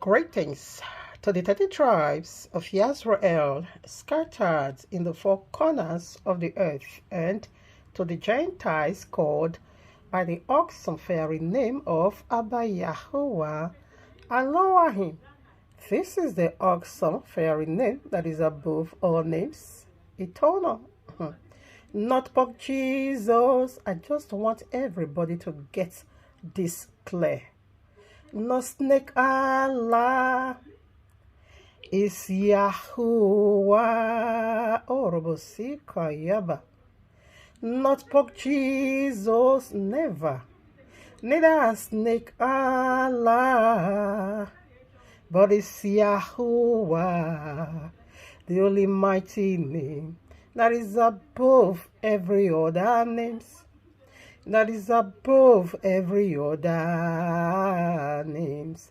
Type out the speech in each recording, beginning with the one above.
Greetings to the 30 tribes of Israel scattered in the four corners of the earth, and to the Gentiles called by the awesome fairy name of Abba Yahuwah Elohim. This is the awesome fairy name that is above all names, eternal. Not Pog Jesus. I just want everybody to get this clear. No snake Allah is Yahuwah Orobosika. Not Pog Jesus, never. Neither snake Allah, but it's Yahuwah, the only mighty name that is above every other names. That is above every other names.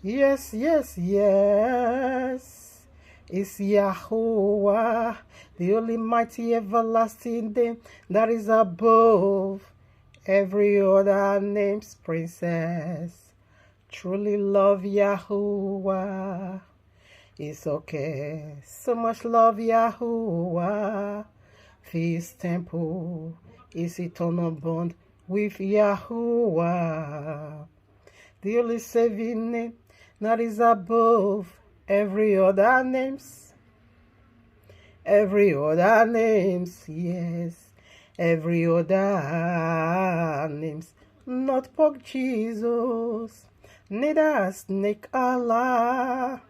Yes, yes, yes. It's Yahuwah, the only mighty everlasting name that is above every other names, princess. Truly love Yahuwah. It's okay. So much love Yahuwah. His temple is eternal bond with Yahuwah, the only saving name that is above every other names. Every other names, yes, every other names. Not Pog Jesus, neither snake Allah,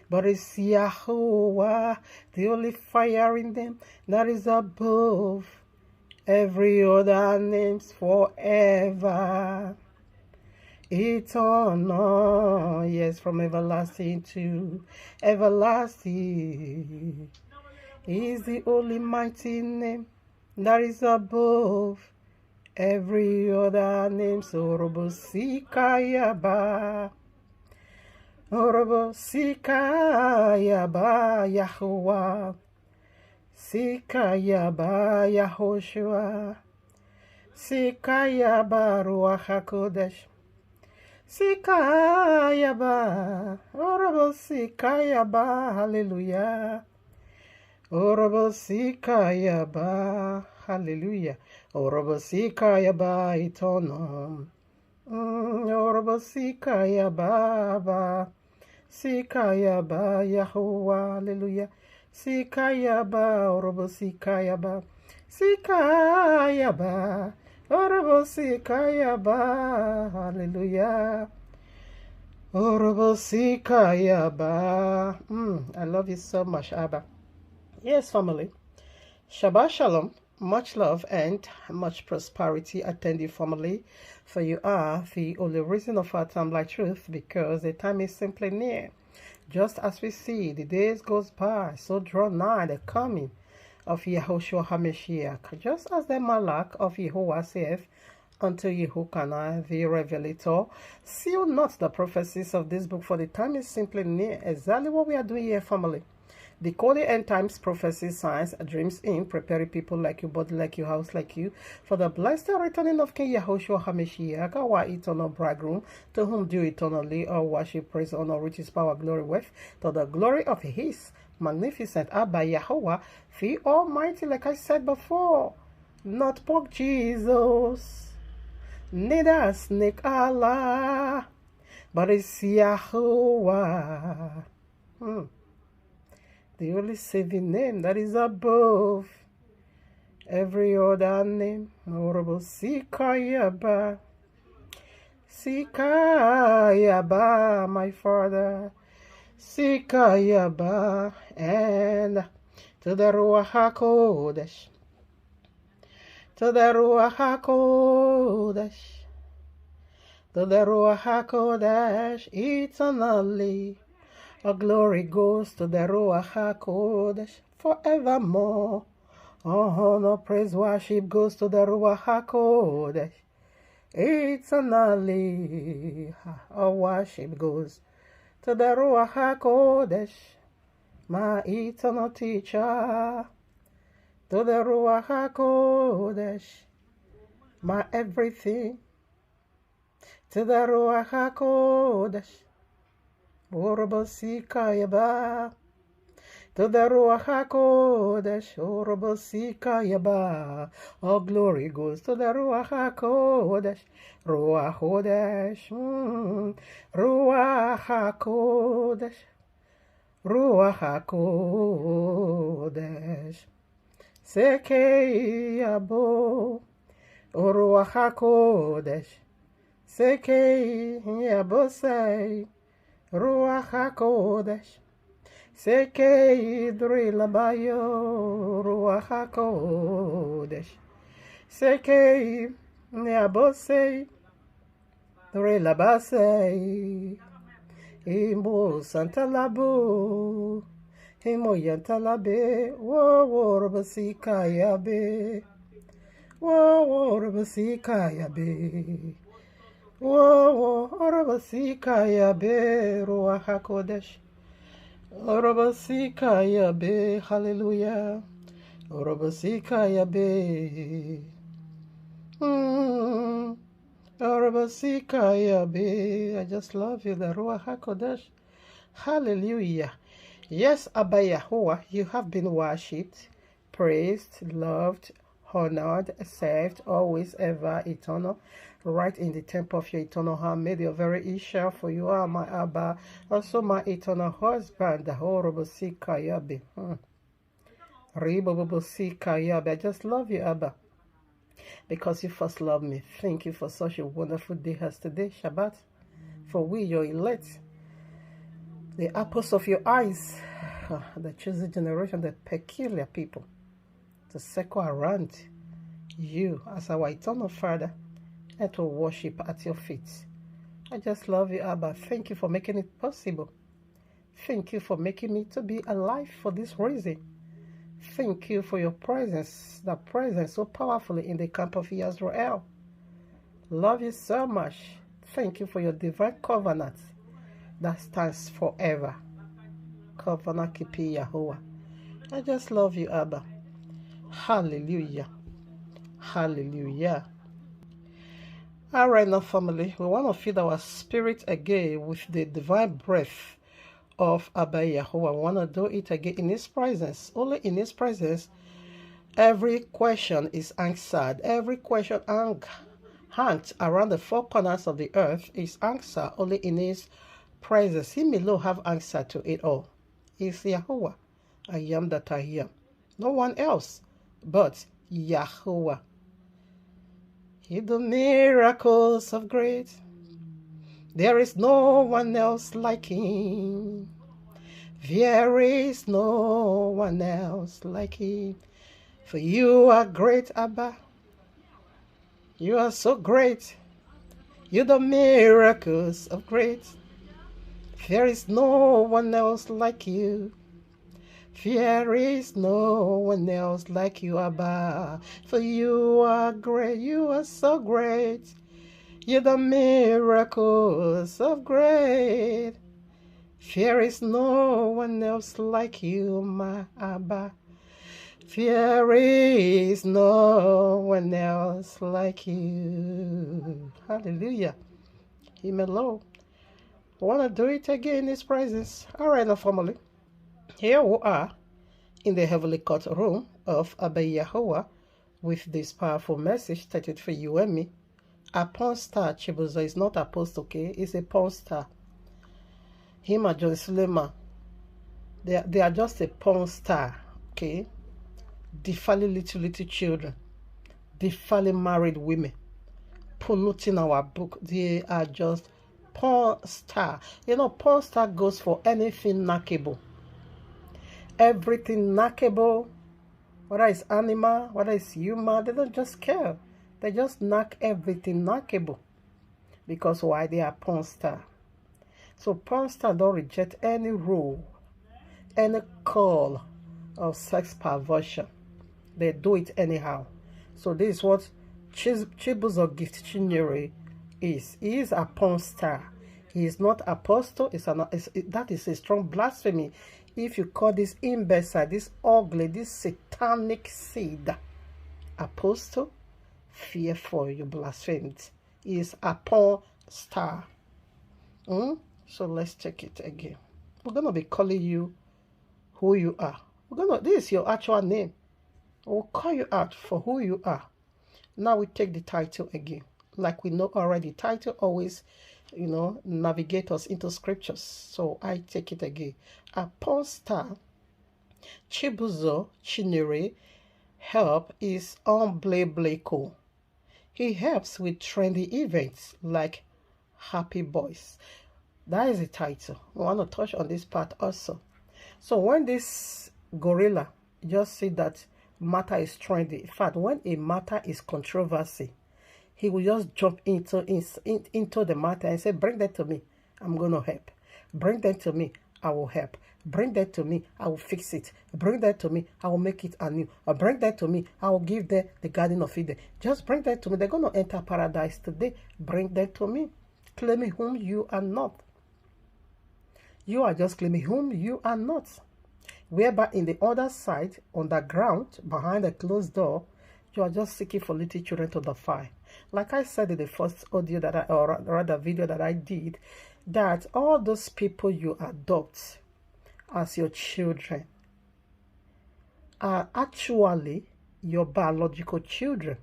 but it's Yahuwah, the only fire in them that is above every other names forever. Eternal, yes, from everlasting to everlasting. He is the only mighty name that is above every other name. So Robosikayaba. Orobo Sikayaba Yahuwah, Sikayaba Yahoshua, Sikayaba Ruach HaKodesh, Sikayaba, Orobo Sikayaba, Hallelujah, Orobo Sikayaba, Hallelujah, Orobo Sikayaba Eternal, Orobo Sikayaba. Sikayaba Yahuwah, hallelujah. Sikayaba, Orobo Sikayaba. Sikayaba, Orobo Sikayaba, hallelujah. Orobo Sikayaba. I love you so much, Abba. Yes, family. Shabbat Shalom. Much love and much prosperity attend you, family, for you are the only reason of our time like truth, because the time is simply near. Just as we see the days goes by, so draw nigh the coming of Yahushua HaMashiach, just as the Malach of Yahuwah saith unto Yehukanah the Revelator, seal not the prophecies of this book, for the time is simply near. Exactly what we are doing here, family. Decoding end times prophecies, signs, dreams in preparing people like you, body like you, house like you, for the blessed returning of King Yahushua HaMashiach, our eternal bridegroom, to whom due eternally all worship, praise, honor, riches, power, glory, wealth, to the glory of his magnificent Abba Yahuwah, the Almighty, like I said before. Not Pog Jesus, neither snake Allah, but it's Yahuwah. The only saving name that is above every other name. Orobo Sikayaba. Sikayaba, my Father. Sikayaba. And to the Ruach HaKodesh. To the Ruach HaKodesh. To the Ruach HaKodesh eternally. Our glory goes to the Ruach HaKodesh forevermore. Honor, praise, worship goes to the Ruach HaKodesh eternally. Our worship goes to the Ruach HaKodesh, my eternal teacher. To the Ruach HaKodesh, my everything. to the Ruach HaKodesh, Orobosikayaba, to the Ruach HaKodesh, Orobosikayaba. All glory goes to the Ruach HaKodesh, Ruach HaKodesh, Ruach HaKodesh, Ruach HaKodesh. Sekei Abo, Ruach HaKodesh, Sekei Abosei, Ruach HaKodesh, Sekei Drilabayo, Ruach HaKodesh, Sekei Abosei, Drilabasei, Imo Santalabu, Imo Yantalabe, Warabasikayabe, Warabasikayabe. Whoa, Orabasikaya Ruach HaKodesh. Orabasikaya be, hallelujah. Orabasikaya be. Orabasikaya be. I just love you, the Ruach HaKodesh. Hallelujah. Yes, Abba Yahuwah, you have been worshipped, praised, loved, honored, served, always, ever, eternal, right in the temple of your eternal heart. Made your very Isha, for you are my Abba, also my eternal husband, the horrible Sikayabi. I just love you, Abba, because you first loved me. Thank you for such a wonderful day as today, Shabbat, for we, your elect, the apples of your eyes, the chosen generation, the peculiar people, to circle around you as our eternal Father and to worship at your feet. I just love you, Abba. Thank you for making it possible. Thank you for making me to be alive for this reason. Thank you for your presence, the presence so powerfully in the camp of Israel. Love you so much. Thank you for your divine covenant that stands forever. Covenant keeping Yahuwah. I just love you, Abba. Hallelujah. Hallelujah. All right, now, family, we want to feed our spirit again with the divine breath of Abba Yahuwah. We want to do it again in His presence. Only in His presence, every question is answered. Every question hanged around the four corners of the earth is answered only in His presence. He alone have answer to it all. He's Yahuwah. I am that I am. No one else but Yahuwah. He do miracles of great. There is no one else like Him. There is no one else like Him. For you are great, Abba. You are so great. You do miracles of great. There is no one else like you. There is no one else like you, Abba. For you are great. You are so great. You do miracles of great. There is no one else like you, my Abba. There is no one else like you. Hallelujah. Him alone. I want to do it again in His presence. All right, now, family. Here we are in the heavenly courtroom of Abba Yahuwah with this powerful message stated for you and me. Apornstar Chibuzor is not apostle, okay? It's a porn star. Him and John Sulema, they are just a porn star, okay? Defiling little children, defiling married women, polluting our book. They are just porn star. You know, porn star goes for anything knockable. Everything knockable, whether it's animal, whether it's human, they don't just care. They just knock everything knockable. Because why? They are porn star. So porn star don't reject any rule, any call of sex perversion. They do it anyhow. So this is what Chibuzor gift Chiyere is. He is a porn star. He is not apostle. That is a strong blasphemy. If you call this imbecile, this ugly, this satanic seed apostle, fearful, you blasphemed. He is a porn star. So let's check it again. We're gonna be calling you who you are. This is your actual name. We'll call you out for who you are. Now we take the title again. Like we know already, title always, navigate us into scriptures. So I take it again. Apornstar, Chibuzor, Chiyere, help is UNBIBLICAL. He helps with trendy events like Happy Boys. That is the title. We want to touch on this part also. So when this gorilla just see that matter is trendy, in fact, when a matter is controversy, he will just jump into the matter and say, bring that to me, I'm going to help. Bring that to me, I will help. Bring that to me, I will fix it. Bring that to me, I will make it anew. Or bring that to me, I will give them the Garden of Eden. Just bring that to me. They're going to enter paradise today. Bring that to me. Claiming whom you are not. You are just claiming whom you are not. Whereby in the other side, on the ground, behind a closed door, you are just seeking for little children to defy. Like I said in the first audio or rather video that I did, that all those people you adopt as your children are actually your biological children.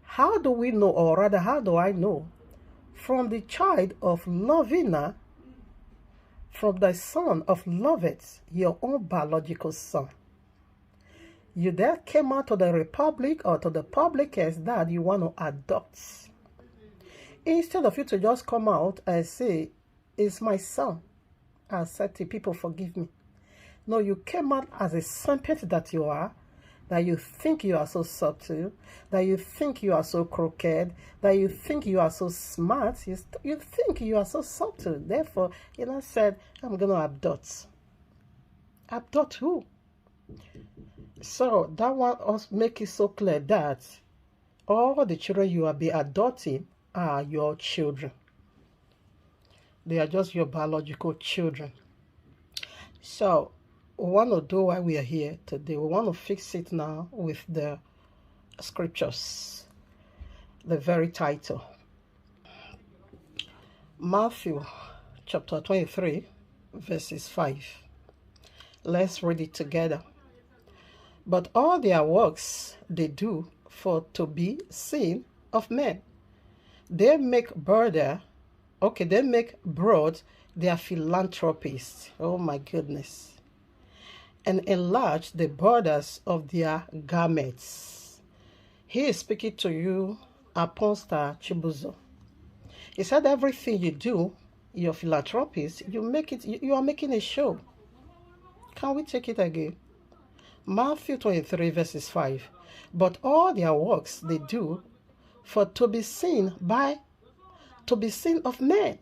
How do we know, or rather, how do I know? From the child of Lovina, from the son of Lovett, your own biological son. You there came out to the republic or to the public as that you want to adopt. Instead of you to just come out and say, it's my son, I said to people, forgive me. No, you came out as a serpent that you are, that you think you are so subtle, that you think you are so crooked, that you think you are so smart, you think you are so subtle. Therefore, said, I'm going to adopt. Adopt who? So that one also make it so clear that all the children you will be adopting are your children. They are just your biological children. So we want to do why we are here today. We want to fix it now with the scriptures, the very title. Matthew chapter 23, verses 5. Let's read it together. But all their works they do for to be seen of men. They make broad their philanthropies. Oh my goodness. And enlarge the borders of their garments. He is speaking to you, Apornstar Chibuzor. He said everything you do, your philanthropies, you are making a show. Can we take it again? Matthew 23 verses 5. But all their works they do for to be seen of men.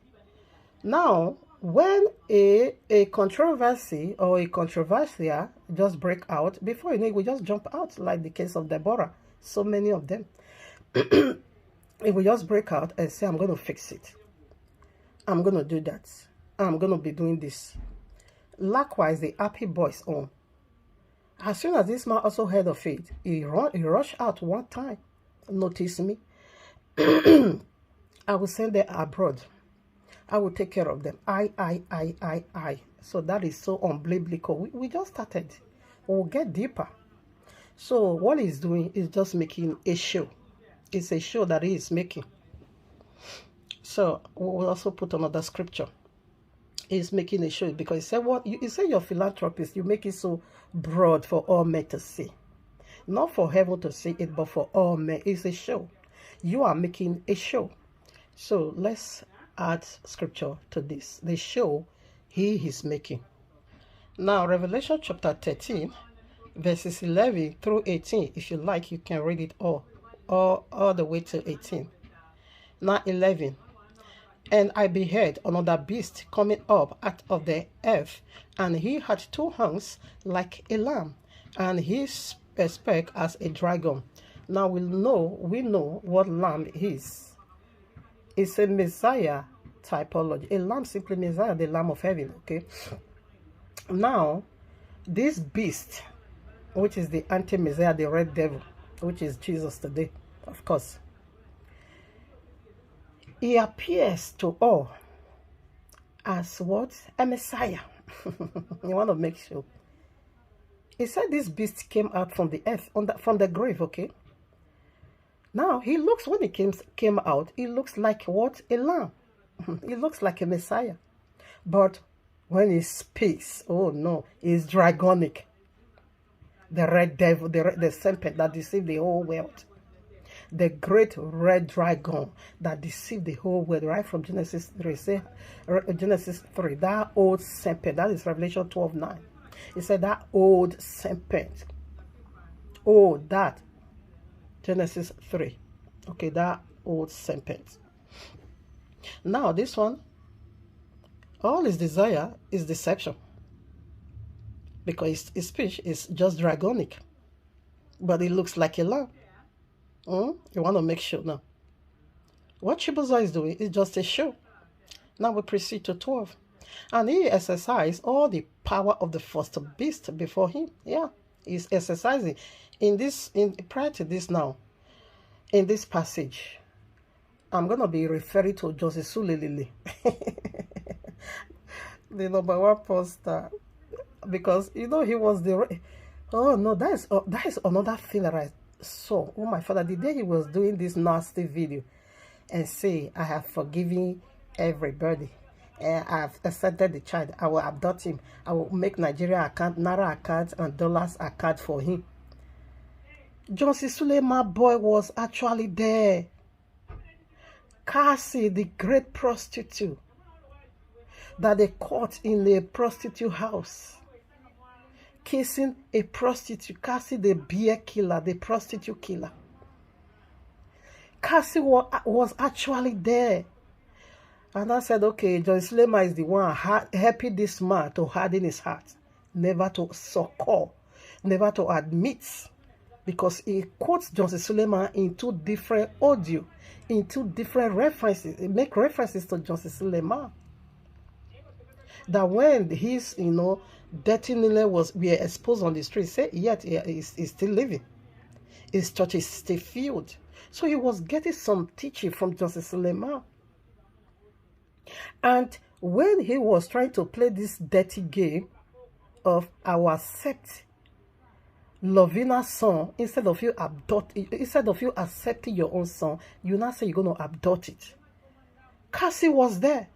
Now, when a controversy or a controversial just break out, before you know it will just jump out, like the case of Deborah. So many of them. It will just break out and say, I'm going to fix it. I'm going to do that. I'm going to be doing this. Likewise, the Happy Boys on. As soon as this man also heard of it, he rushed out one time. Notice me. I will send them abroad. I will take care of them. I. So that is so unbiblical. We just started. We'll get deeper. So what he's doing is just making a show. It's a show that he is making. So we'll also put another scripture. He's making a show because he said, "What you say you're philanthropist, you make it so broad for all men to see. Not for heaven to see it, but for all men. It's a show. You are making a show." So let's add scripture to this. The show he is making. Now, Revelation chapter 13, verses 11 through 18. If you like, you can read it all the way to 18. Now 11. And I beheld another beast coming up out of the earth, and he had two horns like a lamb, and he spake as a dragon. Now we know what lamb is. It's a Messiah typology. A lamb simply Messiah, the Lamb of heaven. Okay. Now, this beast, which is the anti-Messiah, the red devil, which is Jesus today, of course. He appears to all as what? A Messiah. You want to make sure. He said this beast came out from the earth, from the grave, okay? Now, he looks, when he came out, he looks like what? A lamb. He looks like a Messiah. But when he speaks, oh no, he's dragonic. The red devil, the serpent that deceived the whole world. The great red dragon that deceived the whole world, right from Genesis 3. Say, Genesis 3, that old serpent, that is Revelation 12:9. He said that old serpent. Oh, that. Genesis 3. Okay, that old serpent. Now, this one, all his desire is deception. Because his speech is just dragonic. But it looks like a lamb. You want to make sure now. What Chibuzor is doing is just a show. Now we proceed to 12. And he exercised all the power of the first beast before him. Yeah, he's exercising. Prior to this now, in this passage, I'm going to be referring to Joseph Sulelele. The number one poster. Because, you know, he was the... Oh, no, that is another thing that I saw. Oh, my father, the day he was doing this nasty video and say, I have forgiven everybody. And I've accepted the child. I will adopt him. I will make Nigeria account, Naira account, and dollars account for him. Johnson Suleiman boy was actually there. Cassie, the great prostitute that they caught in a prostitute house, kissing a prostitute. Cassie, the beer killer, the prostitute killer. Cassie was actually there. And I said, okay, John Suleiman is the one helping this man to harden his heart, never to succor, never to admit, because he quotes John Suleiman in two different audio, in two different references. He make references to John Suleiman. That when his, dirty Nile were exposed on the street, say, yet he's still living. His church is still filled. So he was getting some teaching from John Suleiman. And when he was trying to play this dirty game of our accept Lovina's son, instead of you accepting your own son, you now say you're going to adopt it. Cassie was there.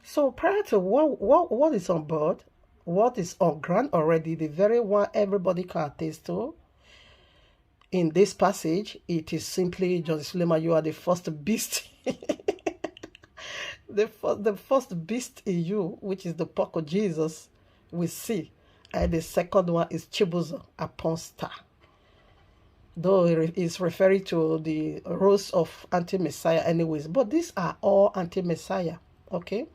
So prior to what is on board, what is on ground already, the very one everybody can attest to, in this passage, it is simply, John Suleiman, you are the first beast. The first beast in you, which is the pork of Jesus, we see. And the second one is Chibuzor, Apornstar. Though it is referring to the rose of anti-Messiah anyways. But these are all anti-Messiah. Okay?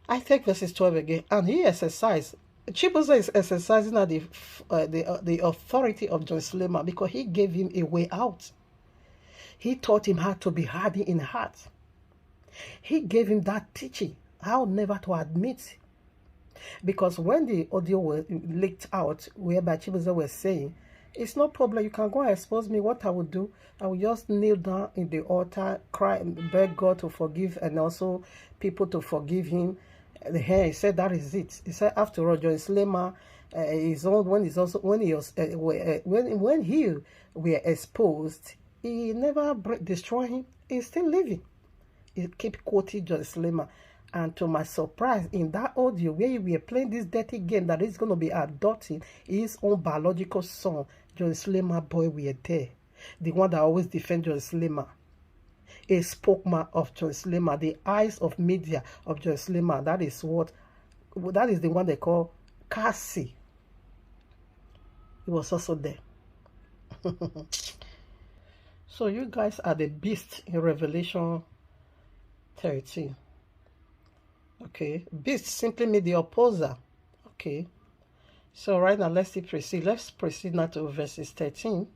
I take verses 12 again. And he exercised. Chibuzor is exercising the authority of John Suleiman because he gave him a way out. He taught him how to be hardened in heart. He gave him that teaching, how never to admit. Because when the audio was leaked out, whereby Chibuzor was saying, it's no problem, you can go and expose me. What I will do, I will just kneel down in the altar, cry and beg God to forgive, and also people to forgive him. And he said that is it. He said after all, John Suleiman, when he were exposed, he never destroyed him. He's still living. He keep quoting John Suleiman. And to my surprise, in that audio where we are playing this dirty game that is going to be adopting his own biological son, John Suleiman boy, we are there. The one that always defends John Suleiman. A spokesman of John Suleiman, the eyes of media of John Suleiman. That is the one they call Cassie. He was also there. So you guys are the beast in Revelation 13. Okay, beast simply means the opposer. Okay, so right now let's proceed. Let's proceed now to verses 13.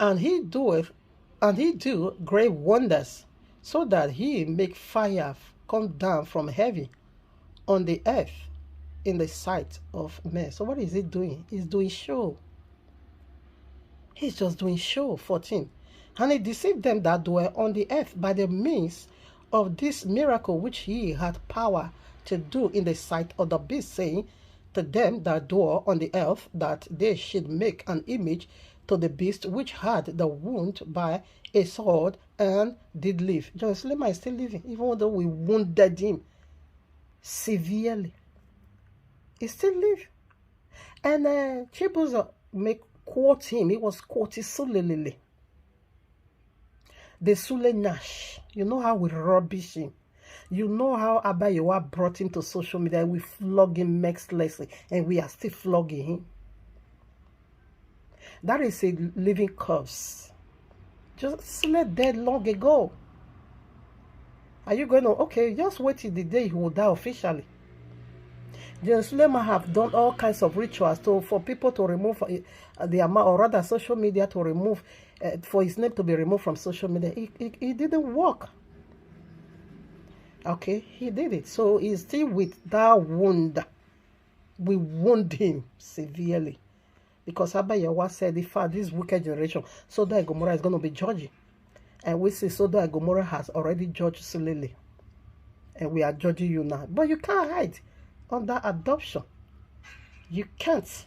And he do great wonders, so that he make fire come down from heaven on the earth in the sight of men. So what is he doing? He's doing show. He's just doing show. 14. And he deceived them that dwell on the earth by the means of this miracle which he had power to do in the sight of the beast, saying to them that dwell on the earth that they should make an image to the beast which had the wound by a sword and did live. Jerusalem is still living, even though we wounded him severely. He still live. And Chibuzor make quote him. He was quoted Sulelele. The Sule Nash. You know how we rubbish him. You know how Abayewa brought him to social media and we flog him mercilessly, and we are still flogging him. That is a living corpse. Just Sule dead long ago. Are you going to, okay, just wait till the day he will die officially. Jerusalem have done all kinds of rituals for people to remove the amount, or rather social media to remove, for his name to be removed from social media. It didn't work. Okay, he did it. So he's still with that wound. We wound him severely. Because Abayewa said, if this wicked generation, Sodom and Gomorrah is going to be judging. And we see Sodom and Gomorrah has already judged Sulele. And we are judging you now. But you can't hide under adoption. You can't.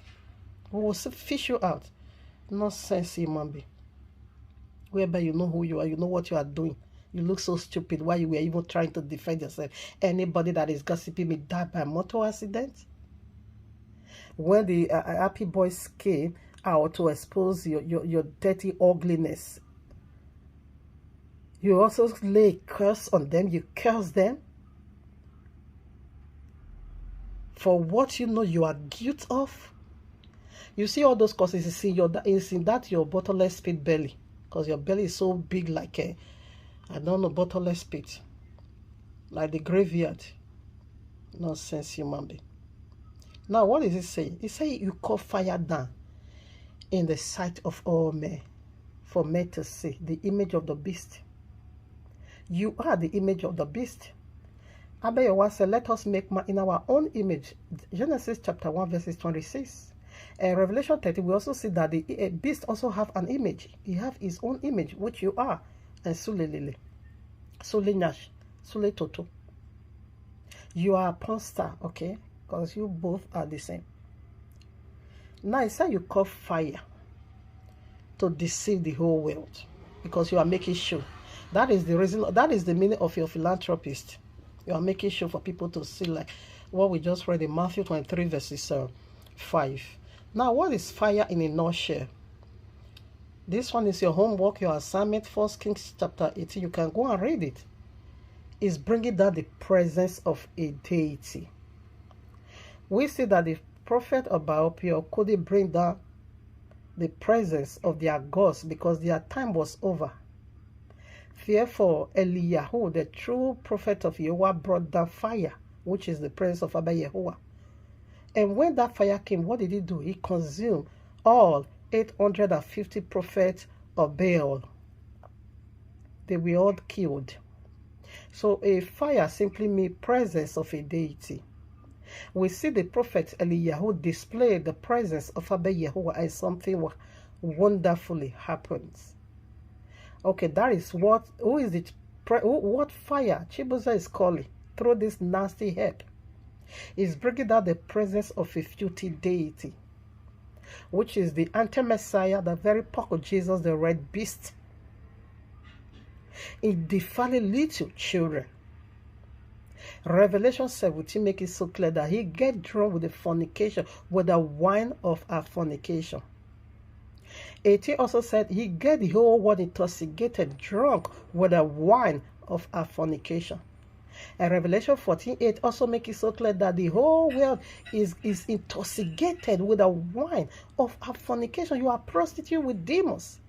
We will fish you out. Nonsense, human being. Whereby you know who you are, you know what you are doing. You look so stupid while you were even trying to defend yourself. Anybody that is gossiping me died by a motor accident. When the happy boys came out to expose your dirty ugliness, you also lay a curse on them. You curse them for what you know you are guilty of. You see all those causes, it's in that your bottomless pit belly. Because your belly is so big like a, I don't know, bottomless pit. Like the graveyard. Nonsense, human being. Now, what is it saying? It says you call fire down in the sight of all men, for men to see the image of the beast. You are the image of the beast. Abayewa said, let us make man in our own image. Genesis chapter 1 verses 26. Revelation 30, we also see that the beast also have an image. He have his own image, which you are. And Sulelele, Sule Nash, Sule Toto. You are Apornstar, okay? Because you both are the same. Now it's how you call fire to deceive the whole world, because you are making sure. That is the reason, that is the meaning of your philanthropist. You are making sure for people to see, like what we just read in Matthew 23 verses 5. Now, what is fire in a nutshell? This one is your homework, your assignment, 1 Kings chapter 18. You can go and read it. It's bringing down the presence of a deity. We see that the prophet of Baal couldn't bring down the presence of their gods because their time was over. Therefore, Eliyahu, the true prophet of Yahuwah, brought down fire, which is the presence of Abba Yahuwah. And when that fire came, what did he do? He consumed all 850 prophets of Baal. They were all killed. So a fire simply means presence of a deity. We see the prophet Eliyahu display the presence of Abba Yahuwah, and something wonderfully happens. Okay, that is what fire Chibuzor is calling through this nasty herb. Is bringing down the presence of a filthy deity, which is the anti-Messiah, the very pork of Jesus, the red beast. It defiling little children. Revelation 17 makes it so clear that he get drunk with the fornication, with the wine of our fornication. 18 also said he get the whole world intoxicated, drunk with the wine of our fornication. And Revelation 14:8 also makes it so clear that the whole world is intoxicated with the wine of our fornication. You are prostitute with demons.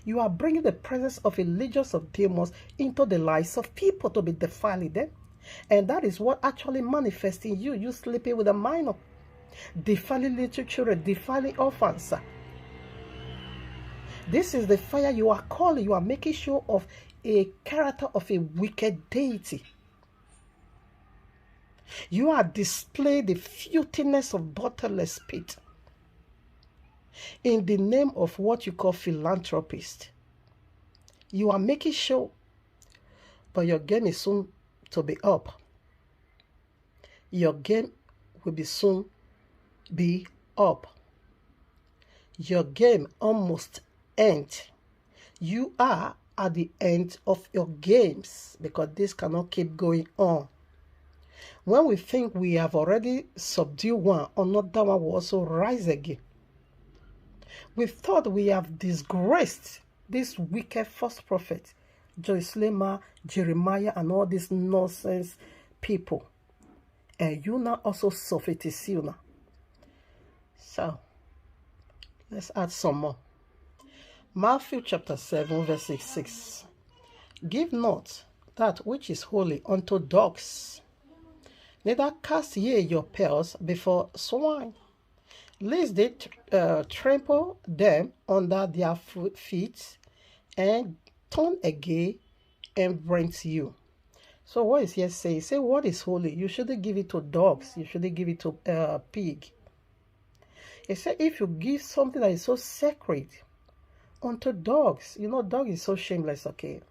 You are bringing the presence of a legion of demons into the lives of people to be defiling them. And that is what actually manifests in you. You sleeping with a minor, defiling little children, defiling orphans. This is the fire you are calling. You are making sure of a character of a wicked deity. You are displaying the filthiness of bottomless pit in the name of what you call philanthropist. You are making sure, but your game is soon to be up. Your game will be soon be up. Your game almost ends. You are at the end of your games because this cannot keep going on. When we think we have already subdued one, another one will also rise again. We thought we have disgraced this wicked false prophet, Joycelema, Jeremiah, and all these nonsense people. And you now also suffer to see you now. So, let's add some more. Matthew chapter 7, verse 6. Give not that which is holy unto dogs, neither cast ye your pearls before swine, lest they trample them under their feet, and turn again and rent you. So what is here saying? Say what is holy. You shouldn't give it to dogs. You shouldn't give it to pig. It said if you give something that is so sacred unto dogs, you know, dog is so shameless, okay?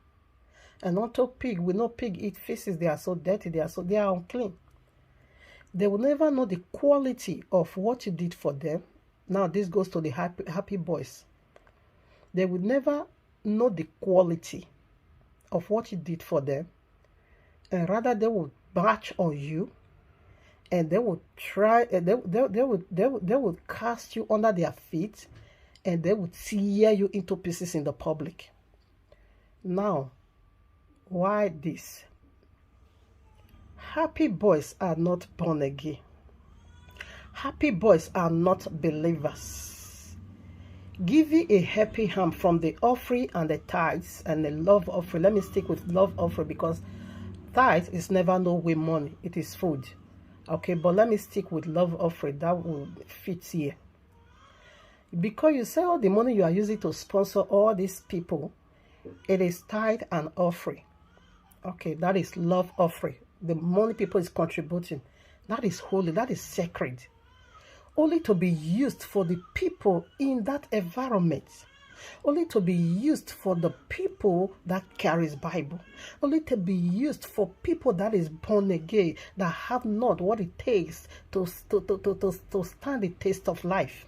And unto pig, we know pig eat feces. They are so dirty. They are unclean. They will never know the quality of what you did for them. Now this goes to the happy boys. They will never know the quality of what you did for them, and rather they will march on you, and they will try. They will cast you under their feet, and they will tear you into pieces in the public. Now, why this? Happy boys are not born again. Happy boys are not believers. Giving a happy ham from the offering and the tithes and the love offering. Let me stick with love offering because tithe is never no way money. It is food. Okay, but let me stick with love offering. That will fit here. Because you say all the money you are using to sponsor all these people, it is tithe and offering. Okay, that is love offering. The money people is contributing. That is holy. That is sacred. Only to be used for the people in that environment. Only to be used for the people that carries Bible. Only to be used for people that is born again, that have not what it takes to stand the taste of life.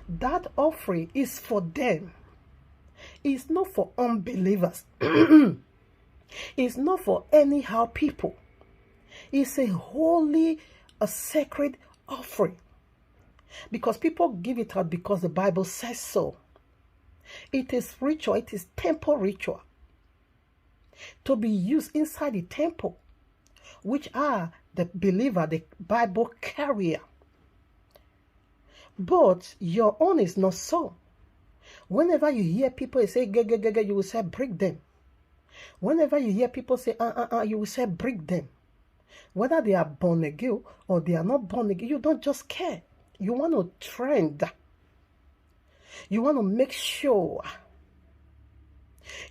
That offering is for them. It's not for unbelievers. It's not for anyhow people. It's a holy, a sacred offering. Because people give it out because the Bible says so. It is ritual. It is temple ritual. To be used inside the temple, which are the believer, the Bible carrier. But your own is not so. Whenever you hear people say, you will say, break them. Whenever you hear people say, you will say, break them. Whether they are born again or they are not born again, you don't just care. You want to trend. You want to make sure.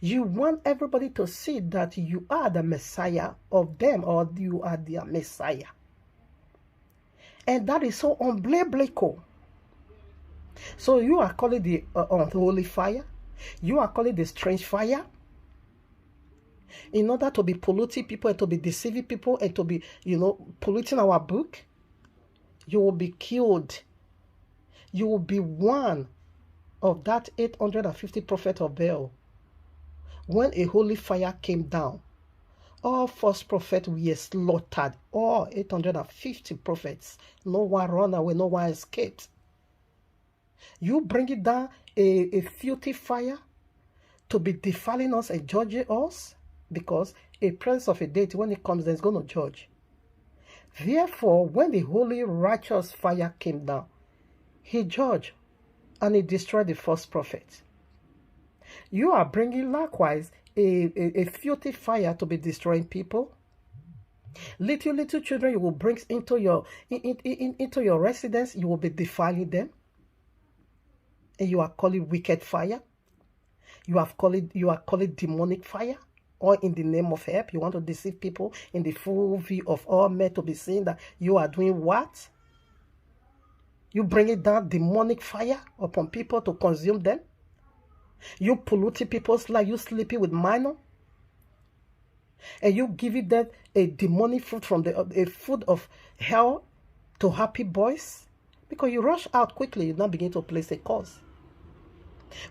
You want everybody to see that you are the Messiah of them, or you are their Messiah. And that is so unbiblical. So you are calling the unholy fire. You are calling the strange fire. In order to be polluting people and to be deceiving people and to be, polluting our book, you will be killed. You will be one of that 850 prophets of Baal. When a holy fire came down, all false prophets were slaughtered. All 850 prophets. No one ran away, no one escaped. You bring it down a filthy fire to be defiling us and judging us, because a presence of a deity, when it comes, then it's going to judge. Therefore, when the holy righteous fire came down, he judged and he destroyed the false prophet. You are bringing likewise a filthy fire to be destroying people. Little children you will bring into your residence, you will be defiling them. And you are calling wicked fire. You are calling demonic fire. Or in the name of help, you want to deceive people in the full view of all men to be saying that you are doing what? You bring it down demonic fire upon people to consume them. You polluting people's life. You sleeping with minor. And you giving them a demonic food from a food of hell to happy boys. Because you rush out quickly, you now begin to place a cause.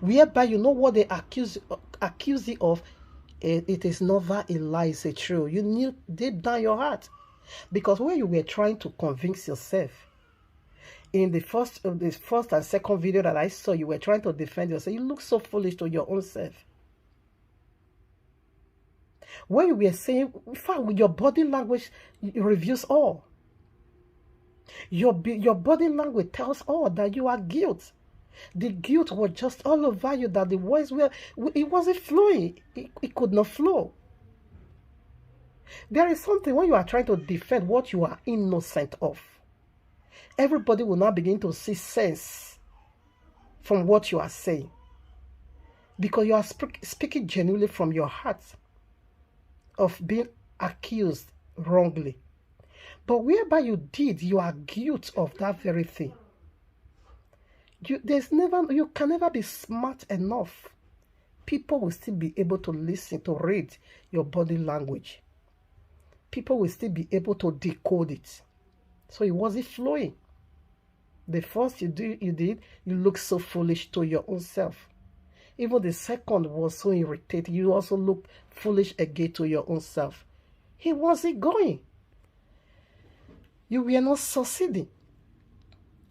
Whereby you know what they accuse you of, it is never a lie, it's a truth. You knew deep down your heart. Because when you were trying to convince yourself, in the first and second video that I saw, you were trying to defend yourself. You look so foolish to your own self. When you were saying, in fact, with your body language reveals all. Your body language tells all that you are guilt. The guilt was just all over you, that the words it wasn't flowing. It could not flow. There is something when you are trying to defend what you are innocent of. Everybody will now begin to see sense from what you are saying. Because you are speaking genuinely from your heart of being accused wrongly. But whereby you are guilty of that very thing. You can never be smart enough. People will still be able to listen, to read your body language. People will still be able to decode it. So it wasn't flowing. The first you did, you look so foolish to your own self. Even the second was so irritated. You also look foolish again to your own self. He wasn't going. You were not succeeding.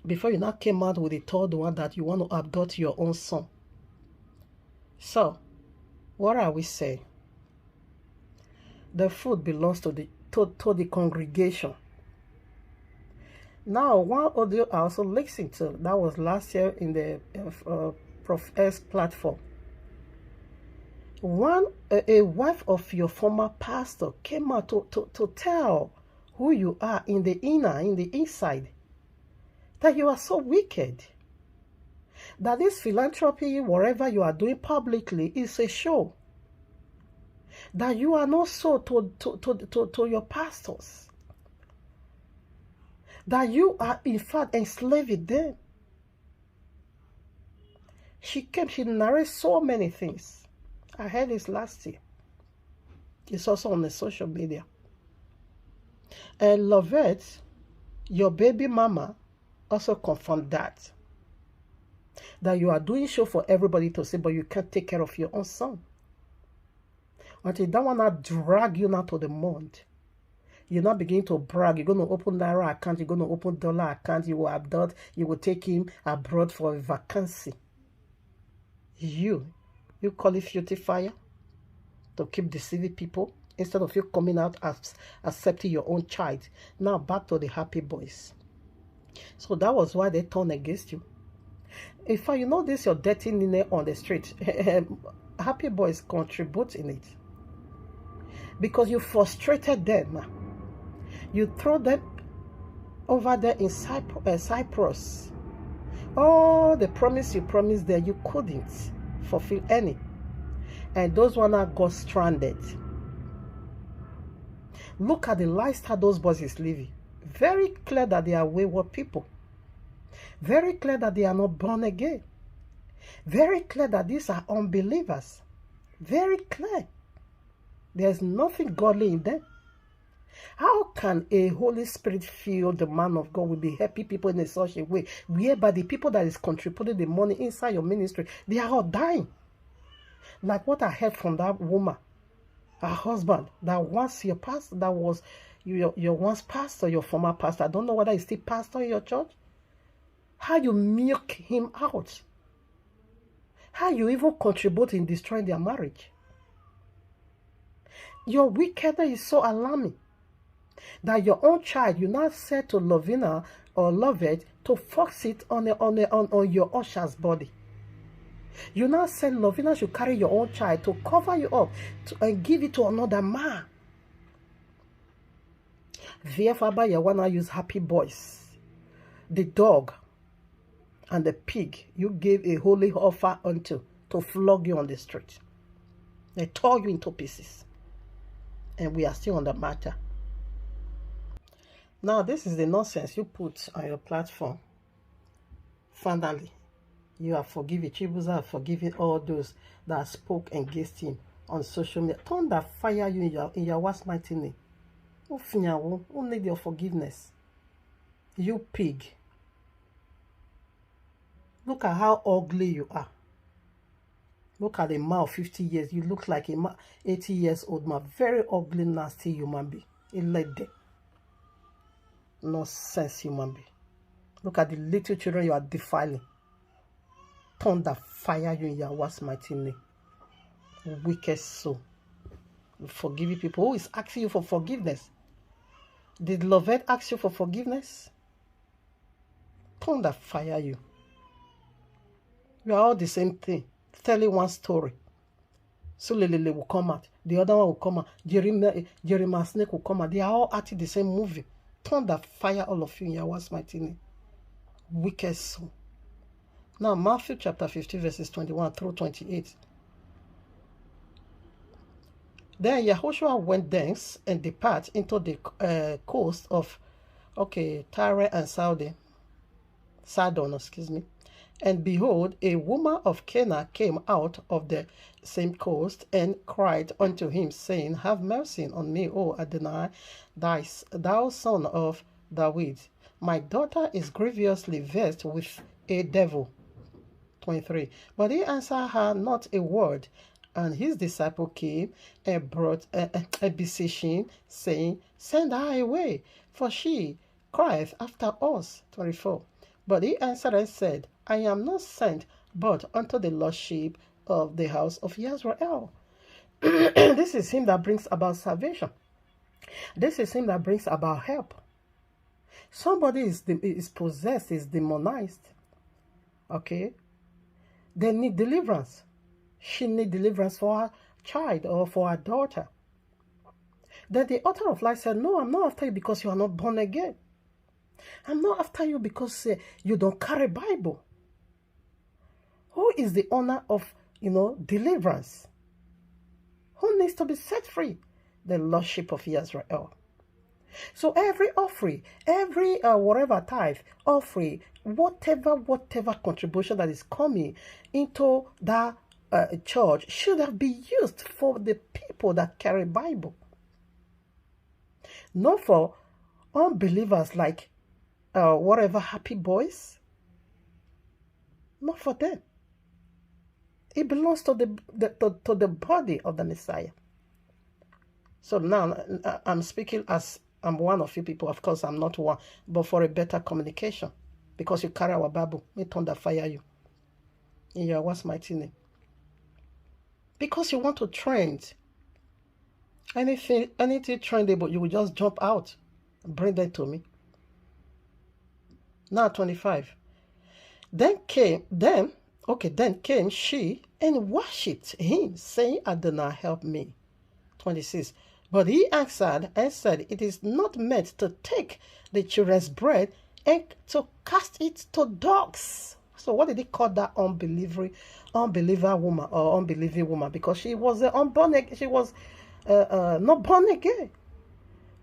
Before you now came out with the third one that you want to abduct your own son. So, what are we saying? The food belongs to the congregation. Now, one audio I also listened to, that was last year in the Prof S platform. A wife of your former pastor came out to tell who you are in the inside. That you are so wicked. That this philanthropy, whatever you are doing publicly, is a show. That you are not so to your pastors. That you are in fact enslaving them. She narrated so many things. I heard this last year. It's also on the social media. And Lovette, your baby mama, also confirmed that you are doing show for everybody to see, but you can't take care of your own son. Until that one not drag you now to the mud. You're not beginning to brag. You're going to open Naira account. You're going to open dollar account. You will abduct. You will take him abroad for a vacancy. You call it filthy fire to keep deceiving people instead of you coming out as accepting your own child. Now back to the happy boys. So that was why they turned against you. In fact, you know this, your dirty nene on the street. Happy boys contribute in it. Because you frustrated them. You throw them over there in Cyprus. Oh, the promise you promised there, you couldn't fulfill any. And those ones got stranded. Look at the lifestyle those boys is living. Very clear that they are wayward people. Very clear that they are not born again. Very clear that these are unbelievers. Very clear. There's nothing godly in them. How can a Holy Spirit filled the man of God will be helping people in such a way whereby the people that is contributing the money inside your ministry, they are all dying? Like what I heard from that woman, her husband, that was your pastor, that was your once pastor, your former pastor. I don't know whether he's still pastor in your church. How you milk him out. How you even contribute in destroying their marriage. Your wickedness is so alarming that your own child, you now said to Lovina or Lovette to fix it on your usher's body. You now said Lovina should carry your own child to cover you up and give it to another man. Therefore, you want to use happy boys, the dog and the pig you gave a holy offer unto to flog you on the street. They tore you into pieces. And we are still on the matter. Now, this is the nonsense you put on your platform. Finally, You have forgiven. Chibuzor have forgiven all those that spoke against him on social media. Thunder fire you in your worst mighty name. Who need your forgiveness? You pig. Look at how ugly you are. Look at the man of 50 years. You look like a 80 years old man. Very ugly, nasty human being. A lady. Nonsense human being. Look at the little children you are defiling. Thunder fire you in your worst mighty name. Wicked soul. Forgiving people. Who is asking you for forgiveness? Did Lovette ask you for forgiveness? Thunder fire you. You are all the same thing. Telling one story. So Lele will come out. The other one will come out. Jeremiah Snake will come out. They are all acting the same movie. Thunder fire all of you in your worst mighty name. Wicked soul. Now, Matthew chapter 15, verses 21 through 28. Then Yahushua went thence and departed into the coast of, Tyre and Sidon, excuse me. And behold, a woman of Canaan came out of the same coast and cried unto him, saying, Have mercy on me, O Adonai, thou son of David. My daughter is grievously vexed with a devil. 23. But he answered her not a word. And his disciple came and brought a beseeching, saying, Send her away, for she crieth after us. 24. But he answered and said, I am not sent but unto the lost sheep of the house of Israel. This is him that brings about salvation. This is him that brings about help. Somebody is possessed, is demonized. Okay? They need deliverance. She needs deliverance for her child or for her daughter. Then the author of life said, No, I'm not after you because you are not born again. I'm not after you because you don't carry Bible. Who is the owner of, deliverance? Who needs to be set free? The lost sheep of Israel. So every offering, every whatever tithe, offering, whatever contribution that is coming into that church should have been used for the people that carry Bible. Not for unbelievers like whatever happy boys. Not for them. It belongs to the body of the Messiah. So now I'm speaking as I'm one of you people. Of course, I'm not one, but for a better communication. Because you carry our Bible, may thunder fire you. In your what's mighty name. Because you want to trend. Anything trendable, you will just jump out and bring them to me. Now 25. Then came she and worshipped him, saying, Adonai, help me. 26. But he answered and said, It is not meant to take the children's bread and to cast it to dogs. So what did he call that unbeliever woman or unbelieving woman? Because she was unborn again. She was not born again.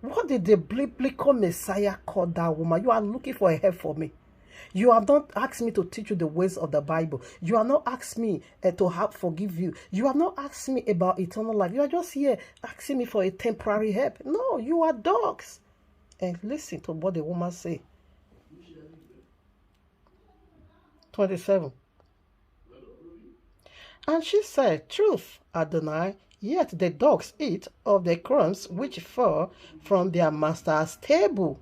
What did the biblical Messiah call that woman? You are looking for a help for me. You have not asked me to teach you the ways of the Bible. You have not asked me to help forgive you. You have not asked me about eternal life. You are just here asking me for a temporary help. No, you are dogs. And listen to what the woman say. 27. And she said, Truth, Adonai, yet the dogs eat of the crumbs which fall from their master's table.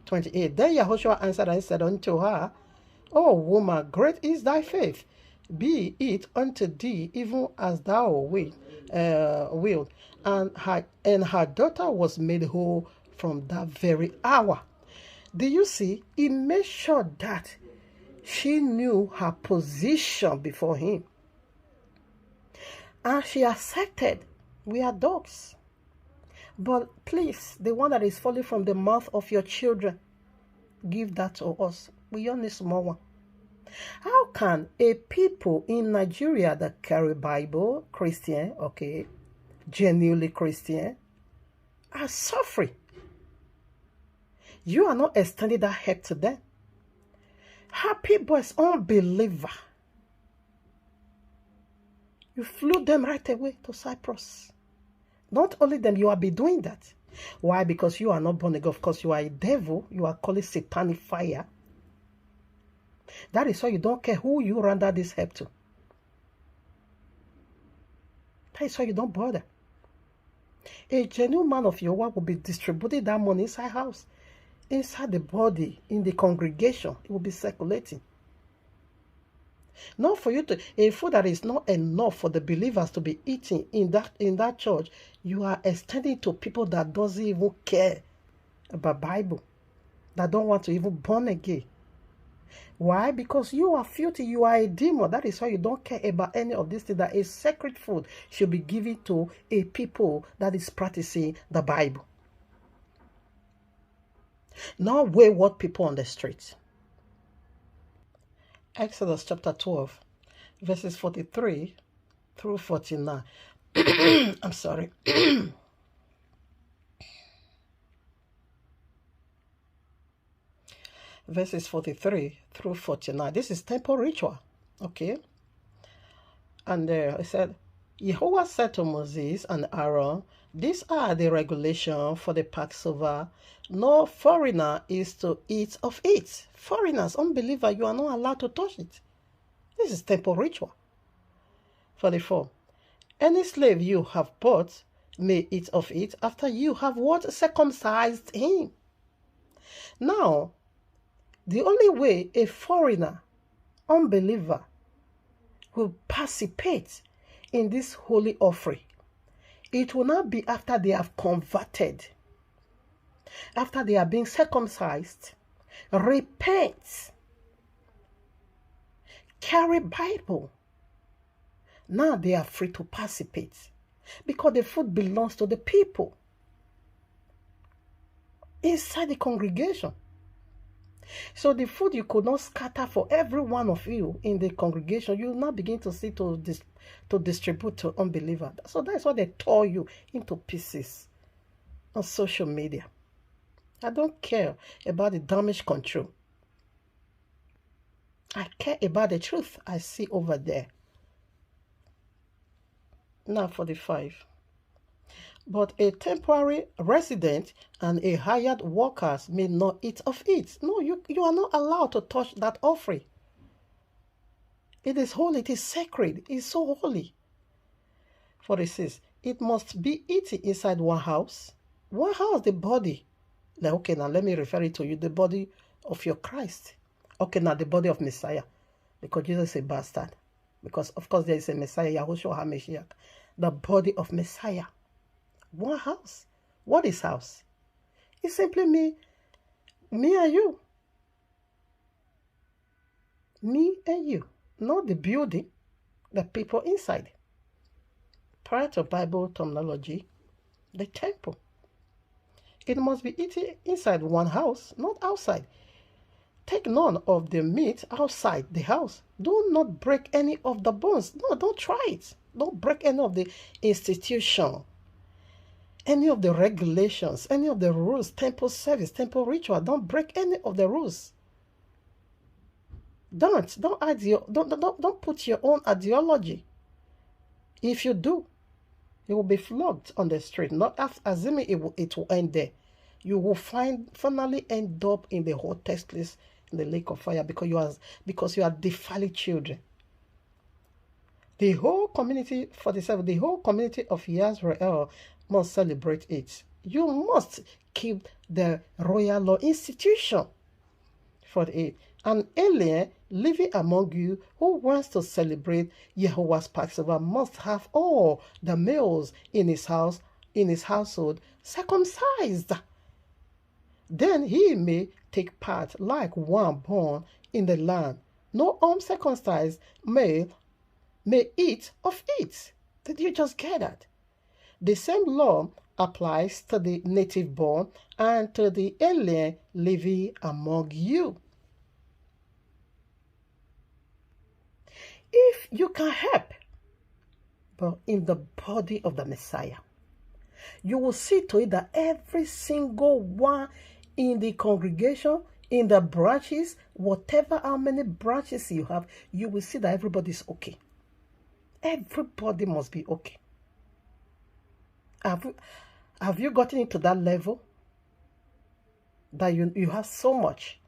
28. Then Yahushua answered and said unto her, O woman, great is thy faith. Be it unto thee even as thou wilt. And her daughter was made whole from that very hour. Do you see? He made sure that she knew her position before him. And she accepted. We are dogs. But please, the one that is falling from the mouth of your children, give that to us. We only small one. How can a people in Nigeria that carry Bible, Christian, genuinely Christian, are suffering? You are not extending that help to them. Happy boys, unbeliever. You flew them right away to Cyprus. Not only them, you will be doing that. Why? Because you are not born again. Of course, you are a devil. You are calling satanic fire. That is why you don't care who you render this help to. That is why you don't bother. A genuine man of Yahweh will be distributing that money inside house, inside the body, in the congregation. It will be circulating. Not for you to, a food that is not enough for the believers to be eating in that church, you are extending to people that doesn't even care about Bible, that don't want to even born again. Why? Because you are filthy, you are a demon. That is why you don't care about any of these things. That a sacred food should be given to a people that is practicing the Bible. Not wayward people on the streets. Exodus chapter 12, verses 43 through 49. I'm sorry. Verses 43 through 49. This is temple ritual. Okay. And it said, Yahweh said to Moses and Aaron, these are the regulations for the Passover. No foreigner is to eat of it. Foreigners, unbeliever, you are not allowed to touch it. This is temple ritual. 44. Any slave you have bought may eat of it after you have what? Circumcised him. Now, the only way a foreigner, unbeliever, will participate in this holy offering, it will not be after they have converted, after they are being circumcised, repent, carry Bible. Now they are free to participate because the food belongs to the people inside the congregation. So the food you could not scatter for every one of you in the congregation, you will not begin to see to distribute to unbelievers. So that's why they tore you into pieces on social media. I don't care about the damage control. I care about the truth I see over there. Now 45. But a temporary resident and a hired worker may not eat of it. No, you are not allowed to touch that offering. It is holy, it is sacred, it is so holy. 46. It must be eaten inside one house. One house, the body. Like, okay, now let me refer it to you, the body of your Christ. Okay, now the body of Messiah. Because Jesus is a bastard. Because, of course, there is a Messiah, Yahushua HaMashiach. The body of Messiah. One house. What is house? It's simply me and you. Me and you. Not the building, the people inside. Prior to Bible terminology, the temple. It must be eaten inside one house, not outside. Take none of the meat outside the house. Do not break any of the bones. No, don't try it. Don't break any of the institution, any of the regulations, any of the rules, temple service, temple ritual. Don't break any of the rules. Don't put your own ideology. If you do, you will be flogged on the street. Not assuming it will end there. You will finally end up in the hottest place in the lake of fire because you are defiling children. The whole community, 47, the whole community of Israel must celebrate it. You must keep the royal law institution. 48. An alien living among you who wants to celebrate YAHUAH'S Passover must have all the males in his household circumcised. Then he may take part like one born in the land. No uncircumcised male may eat of it. Did you just get that? The same law applies to the native born and to the alien living among you. If you can help, but in the body of the Messiah, you will see to it that every single one in the congregation, in the branches, whatever how many branches you have, you will see that everybody is okay. Everybody must be okay. Have you gotten into that level that you have so much?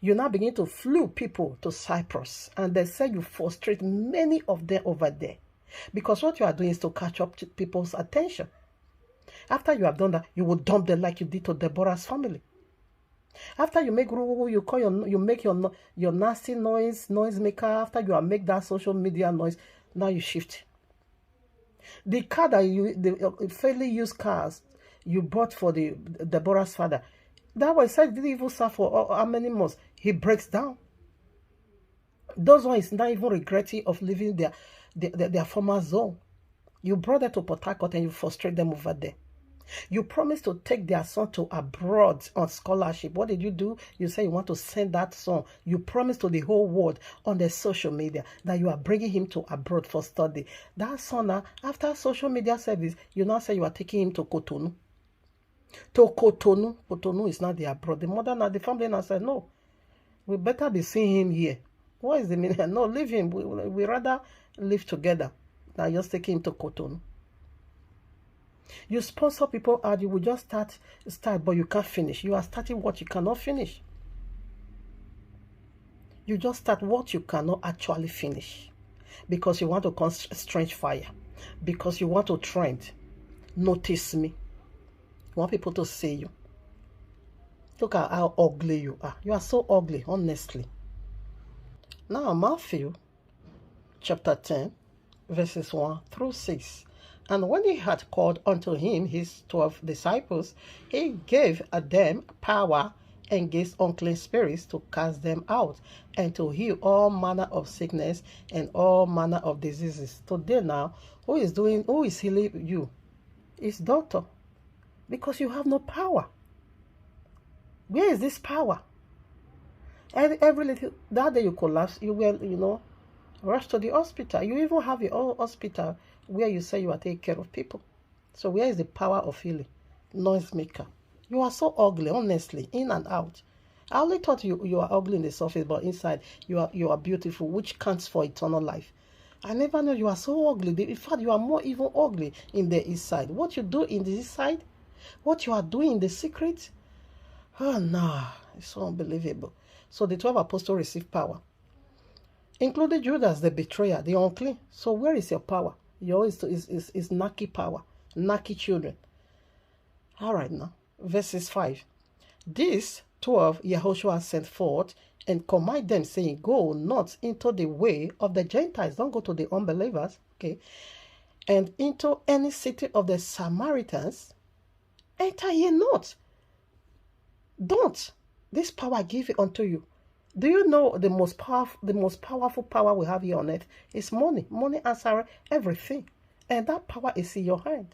You now begin to flew people to Cyprus, and they say you frustrate many of them over there, because what you are doing is to catch up to people's attention. After you have done that, you will dump them like you did to Deborah's family. After you make you make your nasty noise maker. After you have make that social media noise, now you shift. The car that the fairly used cars you bought for the Deborah's father, that was said didn't even serve for how many months. He breaks down. Those ones not even regretting of leaving their former zone. You brought them to Port Harcourt and you frustrate them over there. You promised to take their son to abroad on scholarship. What did you do? You say you want to send that son. You promised to the whole world on the social media that you are bringing him to abroad for study. That son now, after social media service, you now say you are taking him to Cotonou. To Cotonou. Cotonou is not the abroad. The mother now, the family now said, no, we better be seeing him here. What is the meaning? No, leave him. We rather live together than just take him to Cotonou. You sponsor people and you will just start, but you can't finish. You are starting what you cannot finish. You just start what you cannot actually finish. Because you want to cause strange fire. Because you want to trend. Notice me. You want people to see you. Look at how ugly you are. You are so ugly, honestly. Now, Matthew chapter 10, verses 1 through 6. And when he had called unto him his 12 disciples, he gave them power against unclean spirits to cast them out, and to heal all manner of sickness and all manner of diseases. Today now, who is healing you? It's doctor. Because you have no power. Where is this power? And every little that day you collapse, you will, rush to the hospital. You even have your own hospital where you say you are taking care of people. So where is the power of healing? Noisemaker. You are so ugly, honestly, in and out. I only thought you are ugly in the surface, but inside you are beautiful, which counts for eternal life. I never knew you are so ugly. In fact, you are more even ugly in the inside. What you do in the inside, what you are doing in the secret, oh no, it's so unbelievable. So the 12 apostles received power, including Judas, the betrayer, the unclean. So where is your power? Yours is Naki power, Naki children. All right now, verses 5. These 12 Yahushua sent forth and command them, saying, go not into the way of the Gentiles. Don't go to the unbelievers, okay? And into any city of the Samaritans, enter ye not. Don't. This power I give it unto you. Do you know the most powerful power we have here on earth is money? Money answers everything. And that power is in your hand.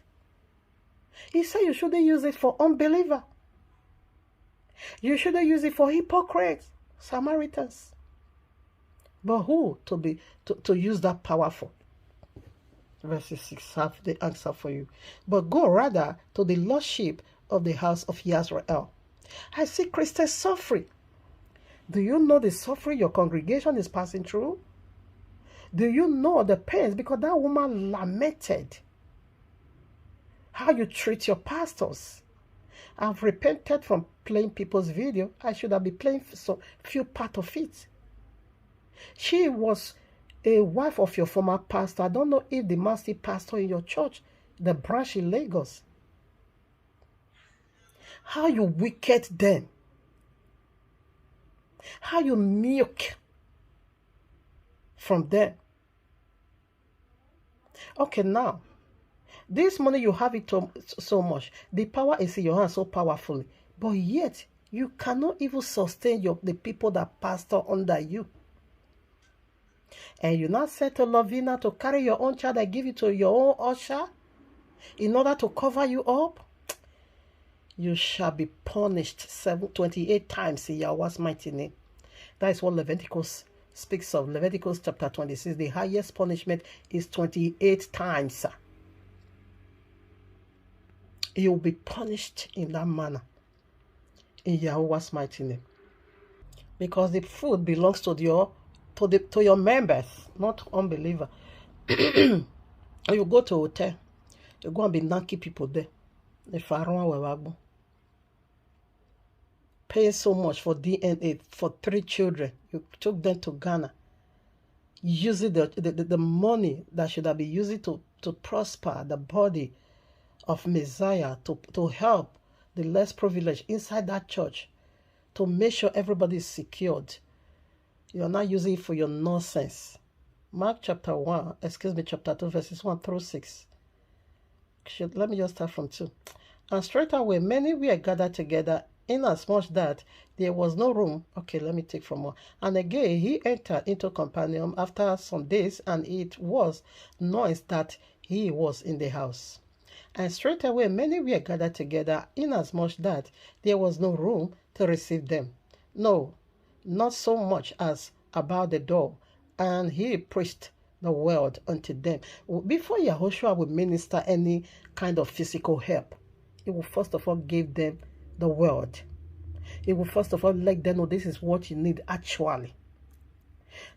He said you shouldn't use it for unbeliever. You shouldn't use it for hypocrites, Samaritans. But who to use that power for? Verse 6 have the answer for you. But go rather to the lordship of the house of Israel. I see Christians suffering. Do you know the suffering your congregation is passing through? Do you know the pains? Because that woman lamented how you treat your pastors. I've repented from playing people's video. I should have been playing so few part of it. She was a wife of your former pastor. I don't know if the master pastor in your church, the branch in Lagos. How you wicked them. How you milk from them. Okay, now, this money you have it so much. The power is in your hand so powerfully. But yet, you cannot even sustain the people that pastor under you. And you now said to Lovina to carry your own child and give it to your own usher in order to cover you up. You shall be punished 28 times in Yahweh's mighty name. That is what Leviticus speaks of. Leviticus chapter 26. The highest punishment is 28 times. You will be punished in that manner in Yahweh's mighty name. Because the food belongs to your members, not unbeliever. You go to a hotel, you go and be knocking people there. If I run paying so much for DNA for 3 children, you took them to Ghana, using the money that should have been used to prosper the body of Messiah, to help the less privileged inside that church, to make sure everybody is secured. You are not using it for your nonsense. Mark chapter 2, verses 1 through 6. Let me just start from 2. And straightway many were gathered together, inasmuch that there was no room. Okay, let me take from 1. And again he entered into Capernaum after some days, and it was noised that he was in the house. And straightway many were gathered together, inasmuch that there was no room to receive them. No, not so much as about the door. And he preached the word unto them. Before Yahushua would minister any kind of physical help, he will first of all give them the word. He will first of all let them know this is what you need actually.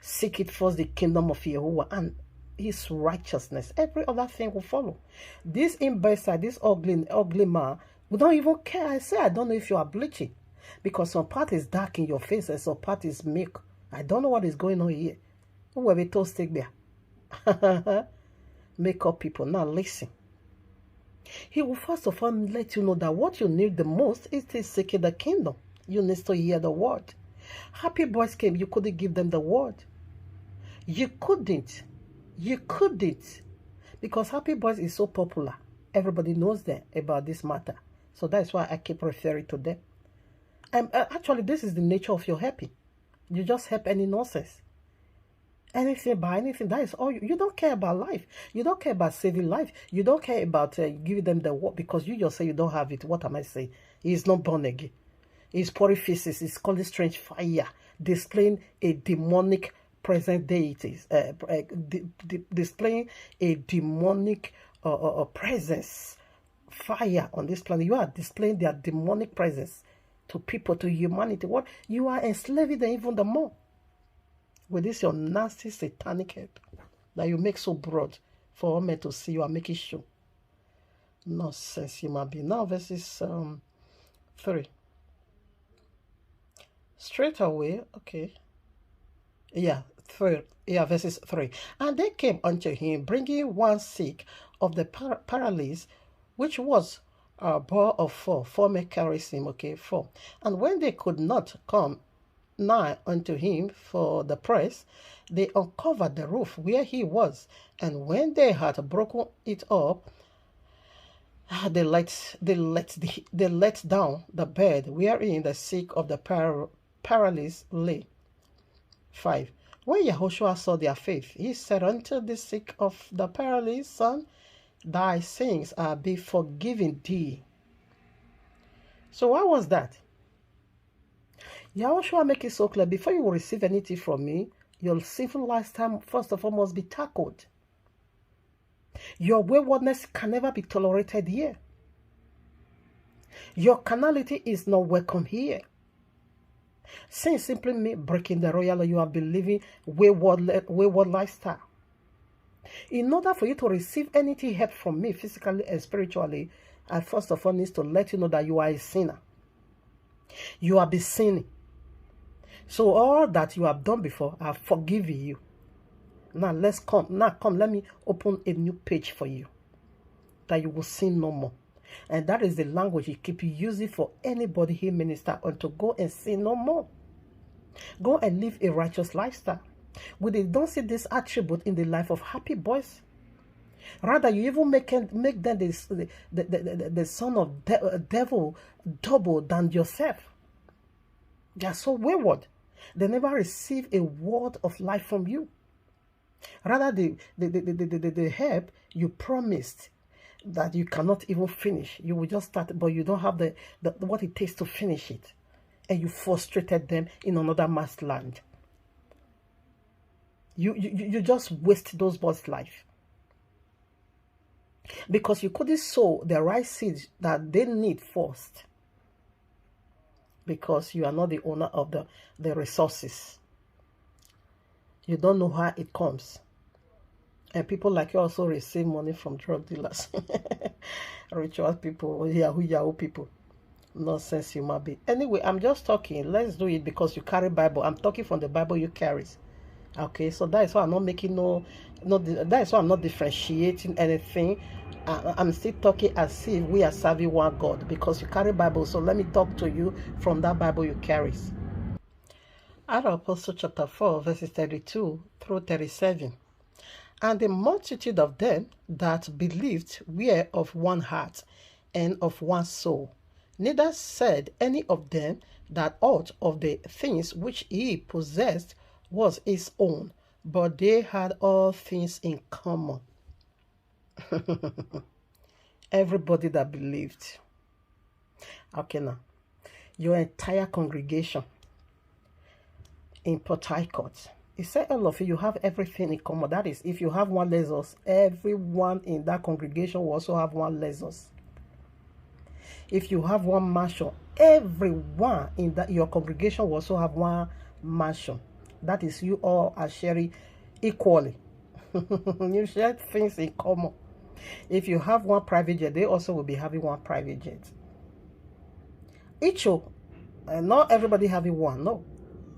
Seek it first, the kingdom of Yahuwah and his righteousness. Every other thing will follow. This imbecile, this ugly man, we don't even care. I say, I don't know if you are bleaching, because some part is dark in your face and some part is milk. I don't know what is going on here. Whoever toast take there. Make up people. Now listen. He will first of all let you know that what you need the most is to seek the kingdom. You need to hear the word. Happy Boys came. You couldn't give them the word. You couldn't. You couldn't. Because Happy Boys is so popular. Everybody knows them about this matter. So that's why I keep referring to them. And actually, this is the nature of your helping. You just help any nonsense. Anything by anything. That is all. You don't care about life. You don't care about saving life. You don't care about giving them the word, because you just say you don't have it. What am I saying? He is not born again. His purifices is calling strange fire, displaying a demonic present deities, displaying a demonic presence, fire on this planet. You are displaying their demonic presence to people, to humanity. What? You are enslaving them even the more with this your nasty satanic head that you make so broad for all men to see. You are making sure. Nonsense, human being. Now verses 3. Straight away, okay. Yeah, 3. Yeah, verses 3. And they came unto him, bringing one sick of the paralysis, which was bore of 4. 4 may carry him, okay, 4. And when they could not come nigh unto him for the press, they uncovered the roof where he was. And when they had broken it up, they let down the bed wherein the sick of the paralysis lay. 5. When Yahushua saw their faith, he said unto the sick of the paralysis, Son, thy sins are be forgiven thee. So what was that? Yahushua make it so clear, before you will receive anything from me, your sinful lifestyle first of all must be tackled. Your waywardness can never be tolerated here. Your carnality is not welcome here. Sin simply means breaking the royal law. You have been living wayward lifestyle. In order for you to receive anything help from me physically and spiritually, I first of all need to let you know that you are a sinner. You have been sinning. So all that you have done before, I have forgiven you. Now let's come. Now come, let me open a new page for you, that you will sin no more. And that is the language he keep using for anybody he minister on, to go and sin no more. Go and live a righteous lifestyle. We don't see this attribute in the life of Happy Boys. Rather, you even make them the son of devil double than yourself. They are so wayward. They never receive a word of life from you. Rather, the help you promised that you cannot even finish. You will just start, but you don't have the what it takes to finish it. And you frustrated them in another man's land. You just waste those boys' life. Because you couldn't sow the right seeds that they need first. Because you are not the owner of the resources. You don't know how it comes. And people like you also receive money from drug dealers. Ritual people, Yahoo people. Nonsense human being. Anyway, I'm just talking. Let's do it because you carry Bible. I'm talking from the Bible you carry. Okay, so that is why I'm not making that is why I'm not differentiating anything. I'm still talking as if we are serving one God because you carry Bible. So let me talk to you from that Bible you carry. Acts of Apostles chapter 4 verses 32 through 37. And the multitude of them that believed were of one heart and of one soul. Neither said any of them that aught of the things which he possessed was his own, but they had all things in common. Everybody that believed. Okay, now, your entire congregation in Port Harcourt, he said all of you have everything in common. That is, if you have one Lexus, everyone in that congregation will also have one Lexus. If you have one mansion, everyone in your congregation will also have one mansion. That is, you all are sharing equally. You share things in common. If you have one private jet, they also will be having one private jet. Not everybody having one, no.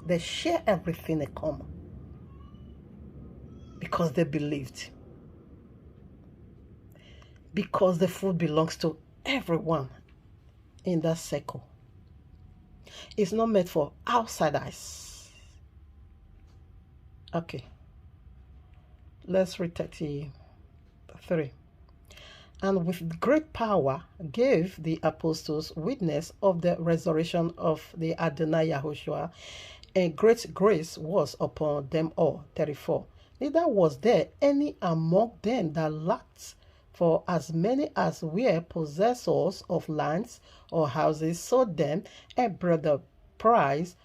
They share everything in common. Because they believed. Because the food belongs to everyone in that circle. It's not meant for outsiders. Okay. Let's read 33. And with great power gave the apostles witness of the resurrection of the Adonai Yahushua, and great grace was upon them all. 34. Neither was there any among them that lacked, for as many as were possessors of lands or houses sold them and brought the price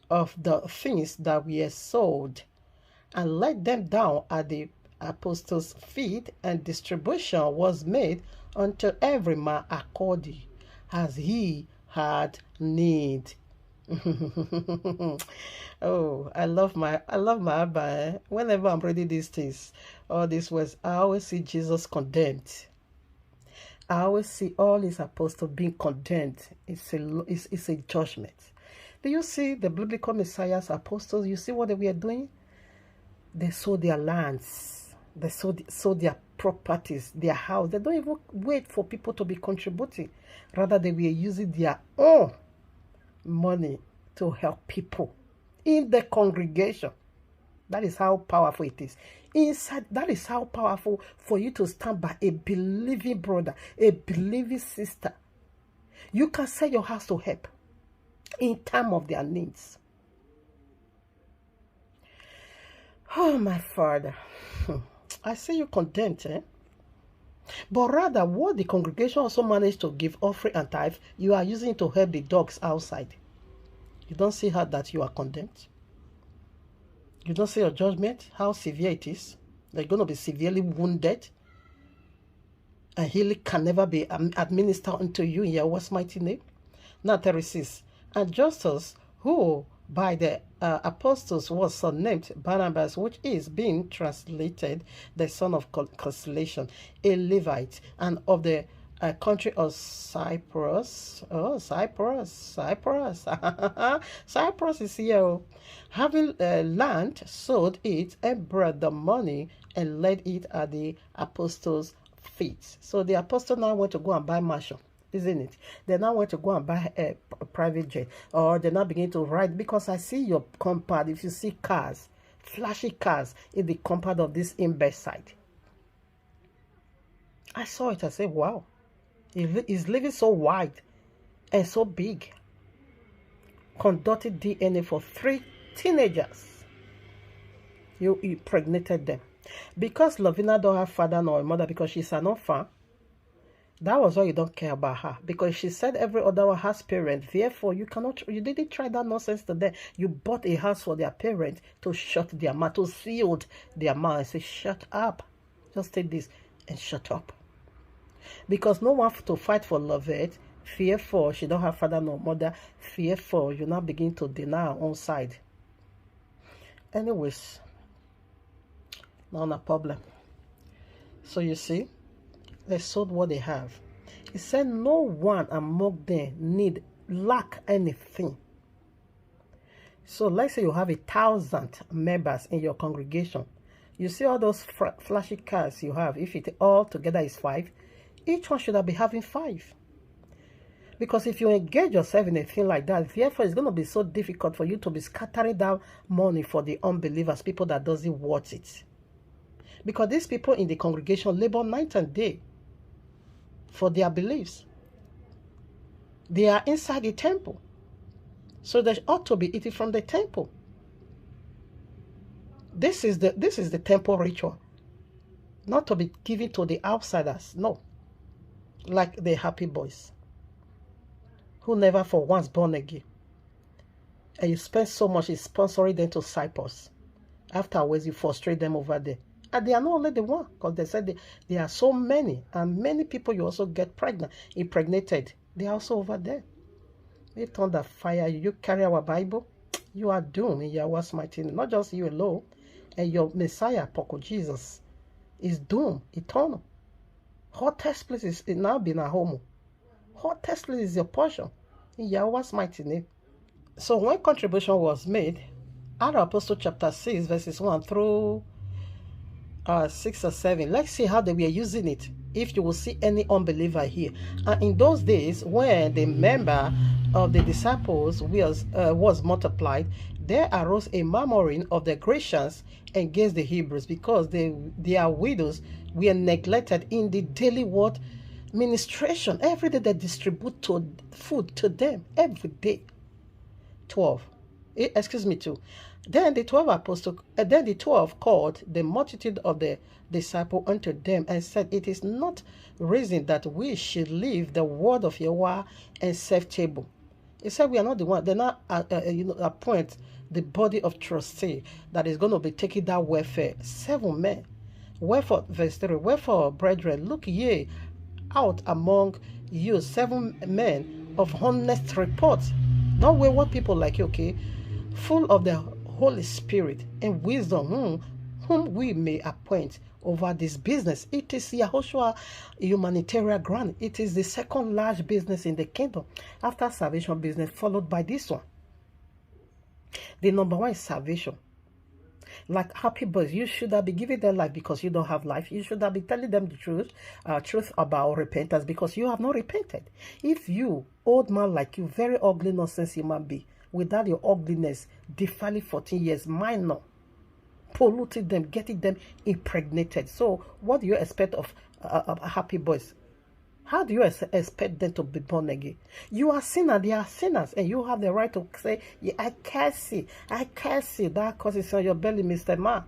of the things that were sold, and let them down at the apostles' feet, and distribution was made unto every man according as he had need. Oh, I love my Abba. Eh? Whenever I'm reading these things, all these words, I always see Jesus condemned. I always see all his apostles being condemned. It's a judgment. Do you see the biblical Messiah's apostles? You see what they were doing? They sold their lands. They sold their properties, their house. They don't even wait for people to be contributing. Rather, they were using their own money to help people in the congregation. That is how powerful it is. Inside, that is how powerful for you to stand by a believing brother, a believing sister. You can sell your house to help in time of their needs. Oh, my Father. I see you condemned, eh? But rather, what the congregation also managed to give offering and tithe, you are using to help the dogs outside. You don't see how that you are condemned. You don't see your judgment, how severe it is. They're going to be severely wounded. And healing can never be administered unto you in Yahweh's mighty name. Now 36. And Justus, who by the apostles was surnamed Barnabas, which is being translated the son of consolation, a Levite, and of the country of Cyprus. Oh, Cyprus. Cyprus is here. Having land, sold it and brought the money and laid it at the apostles' feet. So the apostle now went to go and buy mansion. Isn't it? They now want to go and buy a private jet, or they now begin to ride, because I see your compound. If you see cars, flashy cars in the compound of this imbecile, I saw it. I said, wow, he's living so wide and so big. Conducted DNA for 3 teenagers. You impregnated them. Because Lavina don't have father nor mother, because she's an orphan. That was why you don't care about her. Because she said every other one has parents. Therefore, you didn't try that nonsense to them. You bought a house for their parents to shut their mouth, to seal their mouth and say, shut up. Just take this and shut up. Because no one to fight for Lovette. Fearful, she don't have father nor mother. Fearful, you now begin to deny her own side. Anyways, not a problem. So you see, they sold what they have. He said no one among them need lack anything. So let's say you have 1,000 members in your congregation. You see all those flashy cars you have. If it all together is 5, each one should have been having 5. Because if you engage yourself in a thing like that, therefore it's going to be so difficult for you to be scattering down money for the unbelievers, people that doesn't watch it. Because these people in the congregation labor night and day for their beliefs. They are inside the temple. So they ought to be eating from the temple. This is the temple ritual. Not to be given to the outsiders. No. Like the happy boys, who never for once born again. And you spend so much in sponsoring them to Cyprus. Afterwards, you frustrate them over there. And they are not only the one, because they said there are so many. And many people you also get impregnated. They are also over there. They thunder fire you. You carry our Bible, you are doomed in Yahuah's mighty name. Not just you alone. And your Messiah, Poko Jesus, is doomed, eternal. Hottest place is now been a home. Hottest place is your portion in Yahuah's mighty name. So when contribution was made, out of Apostle chapter 6, verses 1 through 6 or 7, let's see how they were using it. If you will see any unbeliever here. And in those days, when the member of the disciples was multiplied, there arose a murmuring of the Grecians against the Hebrews, because their widows were neglected in the daily word ministration. Every day they distribute food to them. Every day. 2. Then the 12 called the multitude of the disciples unto them and said, it is not reason that we should leave the word of Yahuwah and serve table. He said we are not the one. They not appoint the body of trustee that is going to be taking that welfare. 7 men. Wherefore, verse 3, wherefore, brethren, look ye out among you 7 men of honest report. Not wayward people like you, okay? Full of the Holy Spirit and wisdom, whom we may appoint over this business. It is Yahushua humanitarian grant. It is the second large business in the kingdom after salvation business, followed by this one. The number 1 is salvation. Like happy boys, you should have been giving them life because you don't have life. You should have been telling them the truth about repentance, because you have not repented. If you, old man like you, very ugly nonsense human being, without your ugliness, defiling 14 years, minor, polluting them, getting them impregnated. So what do you expect of happy boys? How do you expect them to be born again? You are sinners, they are sinners, and you have the right to say, yeah, I can't see that cause is on your belly, Mr. Man.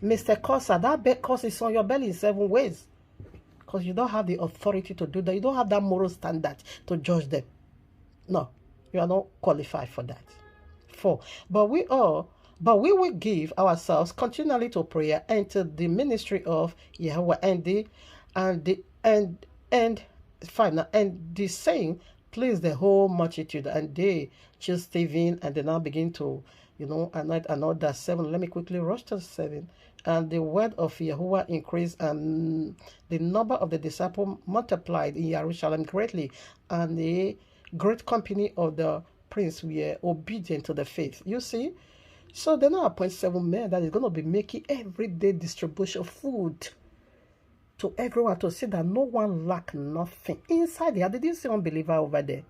Mr. Cosa, that cause is on your belly in 7 ways. Because you don't have the authority to do that. You don't have that moral standard to judge them. No, you are not qualified for that. 4. But we will give ourselves continually to prayer and to the ministry of Yahuwah, and the saying please the whole multitude, and they choose Stephen, and they now begin to anoint another 7. Let me quickly rush to 7. And the word of Yahuwah increased, and the number of the disciples multiplied in Jerusalem greatly, and the great company of the prince were obedient to the faith. You see, so they now appoint 7 men that is going to be making everyday distribution of food to everyone, to see that no one lack nothing. Inside there, did you see unbeliever over there?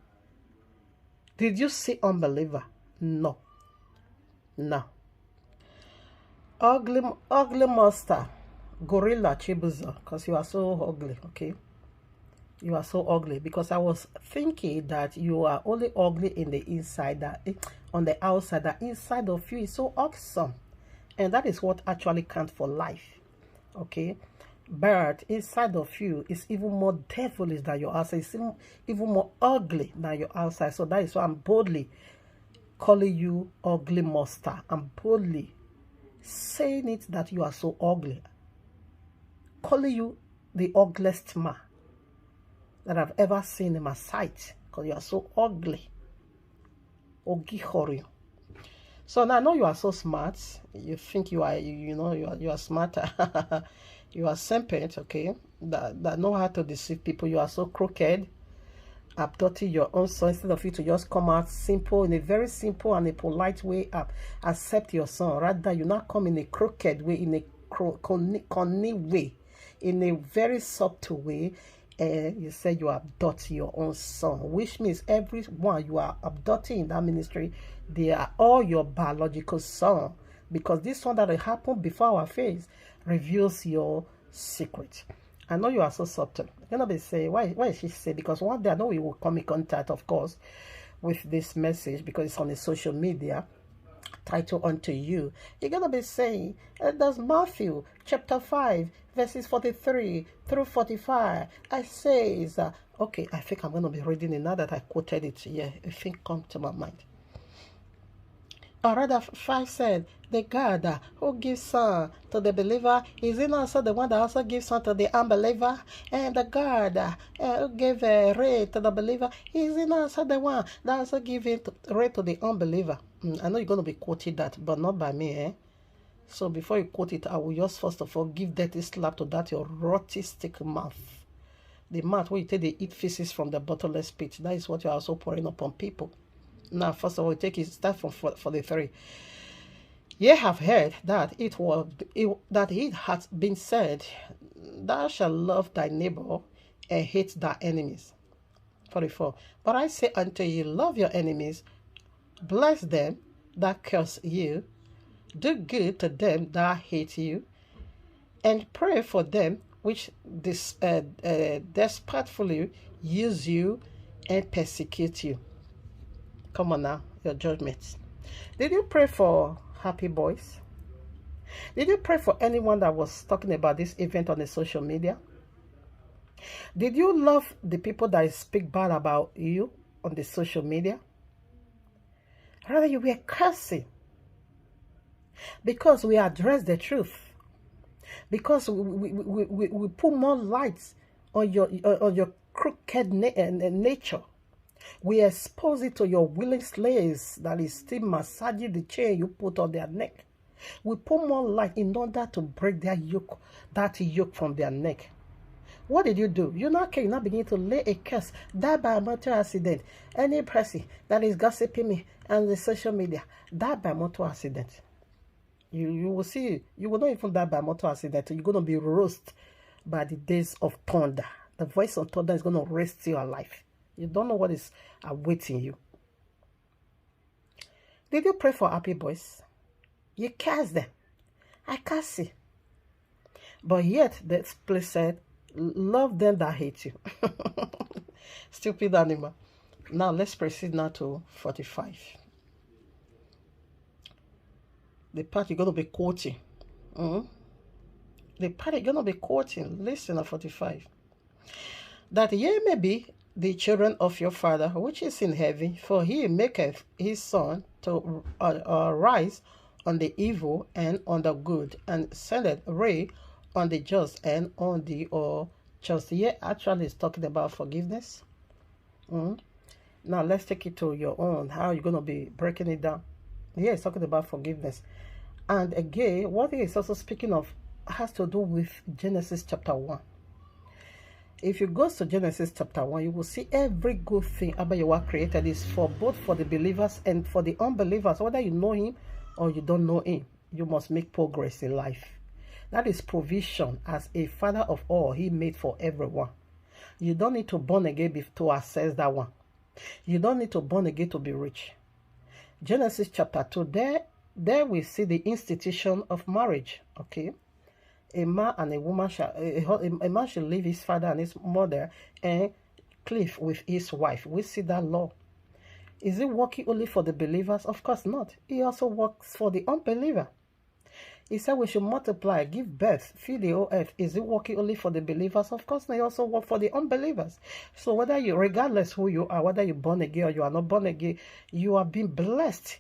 Did you see unbeliever? No. Ugly monster, gorilla, Chibuzor, because you are so ugly, okay? You are so ugly, because I was thinking that you are only ugly in the inside, that on the outside, that inside of you is so awesome. And that is what actually counts for life, okay? But inside of you is even more devilish than your outside. It's even more ugly than your outside. So that is why I'm boldly calling you ugly monster. I'm boldly saying it that you are so ugly. Calling you the ugliest man that I've ever seen in my sight, because you are so ugly. Ogihori. So now I know you are so smart. You think you are, you are smarter. You are serpent, okay, that know how to deceive people. You are so crooked, abducting your own son instead of you to just come out simple, in a very simple and a polite way, accept your son. Rather, you not come in a crooked way, in a cunning way, in a very subtle way, and you say you abduct your own son, which means everyone you are abducting in that ministry, they are all your biological son, because this one that happened before our face reveals your secret. I know you are so subtle. You're gonna be saying, why is she saying? Because one day I know we will come in contact, of course, with this message because it's on the social media title unto you. You're gonna be saying, does Matthew chapter 5 verses 43 through 45 I says, okay, I think I'm gonna be reading it now that I quoted it. Yeah, a thing come to my mind. Or rather, 5 said, the God who gives son to the believer, is it also the one that also gives son to the unbeliever? And the God who gave rain to the believer, is it also the one that also gives rain to the unbeliever? I know you're going to be quoting that, but not by me, eh? So before you quote it, I will just first of all give dirty slap to that your rotistic mouth. The mouth where you take the eat feces from the bottomless pit. That is what you're also pouring upon people. Now, first of all, take it start from 43. Ye have heard that it hath been said, thou shalt love thy neighbor and hate thy enemies. 44. But I say unto you, love your enemies, bless them that curse you, do good to them that hate you, and pray for them which despitefully use you and persecute you. Come on now, your judgments. Did you pray for happy boys? Did you pray for anyone that was talking about this event on the social media? Did you love the people that speak bad about you on the social media? Rather, you were cursing because we address the truth. Because we put more lights on your crooked nature. We expose it to your willing slaves that is still massaging the chain you put on their neck. We put more light in order to break their yoke, that yoke from their neck. What did you do? You not care, you not begin to lay a curse, die by a motor accident. Any person that is gossiping me on the social media, die by motor accident. You will see, you will not even die by motor accident. You're going to be roasted by the days of thunder. The voice of thunder is going to roast your life. You don't know what is awaiting you. Did you pray for happy boys? You curse them. I can't see. But yet, the place said, love them that hate you. Stupid animal. Now, let's proceed now to 45. The part you're going to be quoting. The part you're going to be quoting. Listen to 45. That ye may be the children of your Father which is in heaven, for he maketh his sun to rise on the evil and on the good, and sendeth rain on the just and on the unjust. Here actually is talking about forgiveness. Now let's take it to your own. How are you going to be breaking it down? Here it's talking about forgiveness. And again, what he is also speaking of has to do with Genesis chapter 1. If you go to Genesis chapter 1, you will see every good thing about Yahweh created is for both for the believers and for the unbelievers. Whether you know him or you don't know him, you must make progress in life. That is provision as a father of all he made for everyone. You don't need to born again to access that one. You don't need to born again to be rich. Genesis chapter 2, there we see the institution of marriage, okay? A man and a woman a man shall leave his father and his mother and cleave with his wife. We see that law. Is it working only for the believers? Of course not. It also works for the unbeliever. He said we should multiply, give birth, feed the whole earth. Is it working only for the believers? Of course not. It also works for the unbelievers. So whether you, regardless who you are, whether you're born again or you are not born again, you are being blessed.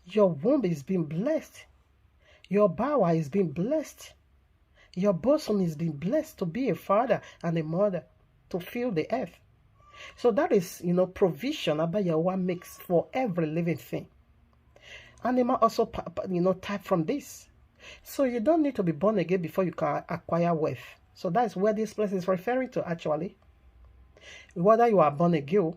Your womb is being blessed. Your bower is being blessed. Your bosom is being blessed to be a father and a mother, to fill the earth. So that is, provision about Yahweh makes for every living thing. Animal also, type from this. So you don't need to be born again before you can acquire wealth. So that's where this place is referring to, actually. Whether you are born again,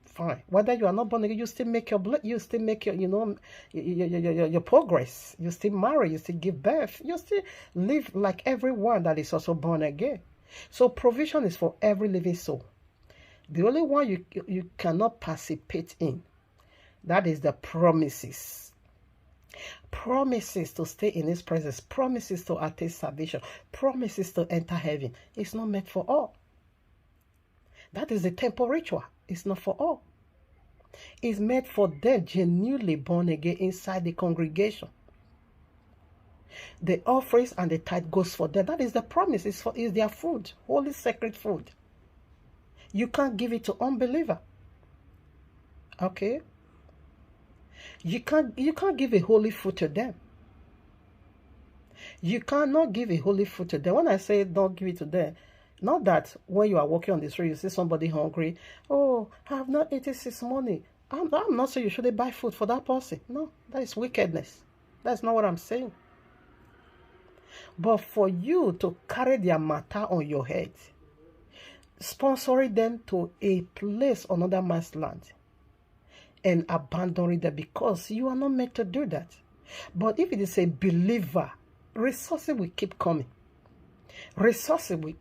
fine. Whether you are not born again, you still make you still make your, your progress. You still marry, you still give birth, you still live like everyone that is also born again. So provision is for every living soul. The only one you cannot participate in, that is the promises. Promises to stay in His presence, promises to attain salvation, promises to enter heaven. It's not meant for all. That is the temple ritual. It's not for all. It's meant for them genuinely born again inside the congregation. The offerings and the tithe goes for them. That is the promise. It's their food, holy sacred food. You can't give it to unbeliever. Okay? You can't give a holy food to them. You cannot give a holy food to them. When I say don't give it to them, not that when you are walking on the street, you see somebody hungry. Oh, I have not eaten since morning. I'm not saying you shouldn't buy food for that person. No, that is wickedness. That's not what I'm saying. But for you to carry their matter on your head, sponsoring them to a place on another man's land, and abandoning them because you are not meant to do that. But if it is a believer, resources will keep coming. Resources will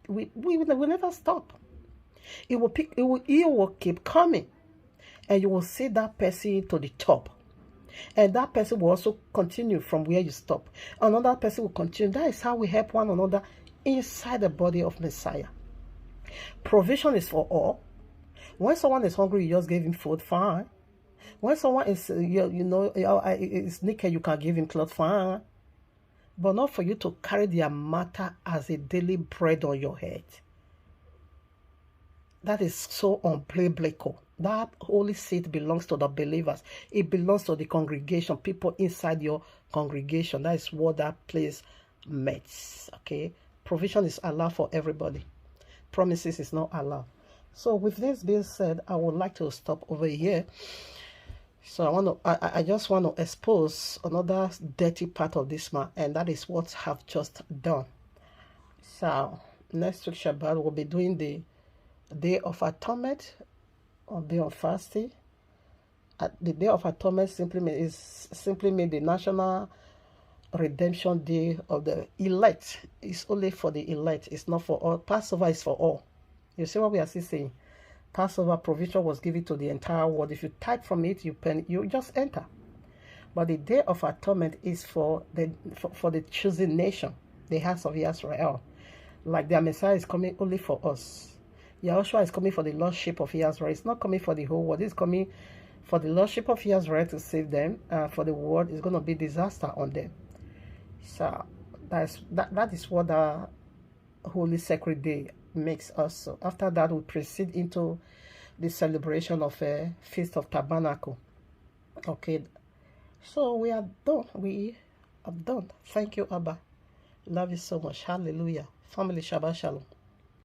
never stop. It will keep coming, and you will see that person to the top, and that person will also continue from where you stop. Another person will continue. That is how we help one another inside the body of Messiah. Provision is for all. When someone is hungry, you just give him food, fine. When someone is is naked, you can give him clothes, fine. But not for you to carry their matter as a daily bread on your head. That is so unbiblical. That holy seat belongs to the believers. It belongs to the congregation, people inside your congregation. That is what that place means. Okay? Provision is allowed for everybody. Promises is not allowed. So with this being said, I would like to stop over here. So I just want to expose another dirty part of this man, and that is what I've just done. So next week Shabbat we'll be doing the Day of Atonement, or Day of Fasting. The Day of Atonement simply means the National Redemption Day of the elect. It's only for the elect. It's not for all. Passover is for all. You see what we are still saying? Passover provision was given to the entire world. If you tithe from it, you just enter. But the Day of Atonement is for the chosen nation, the house of Israel. Like their Messiah is coming only for us. Yahushua is coming for the lordship of Israel. It's not coming for the whole world. It's coming for the lordship of Israel to save them. For the world, it's going to be disaster on them. So that is what the Holy Sacred Day makes us. So after that, we proceed into the celebration of a Feast of Tabernacle. Okay, so we are done. We are done. Thank you, Abba. Love you so much. Hallelujah. Family, Shabbat Shalom.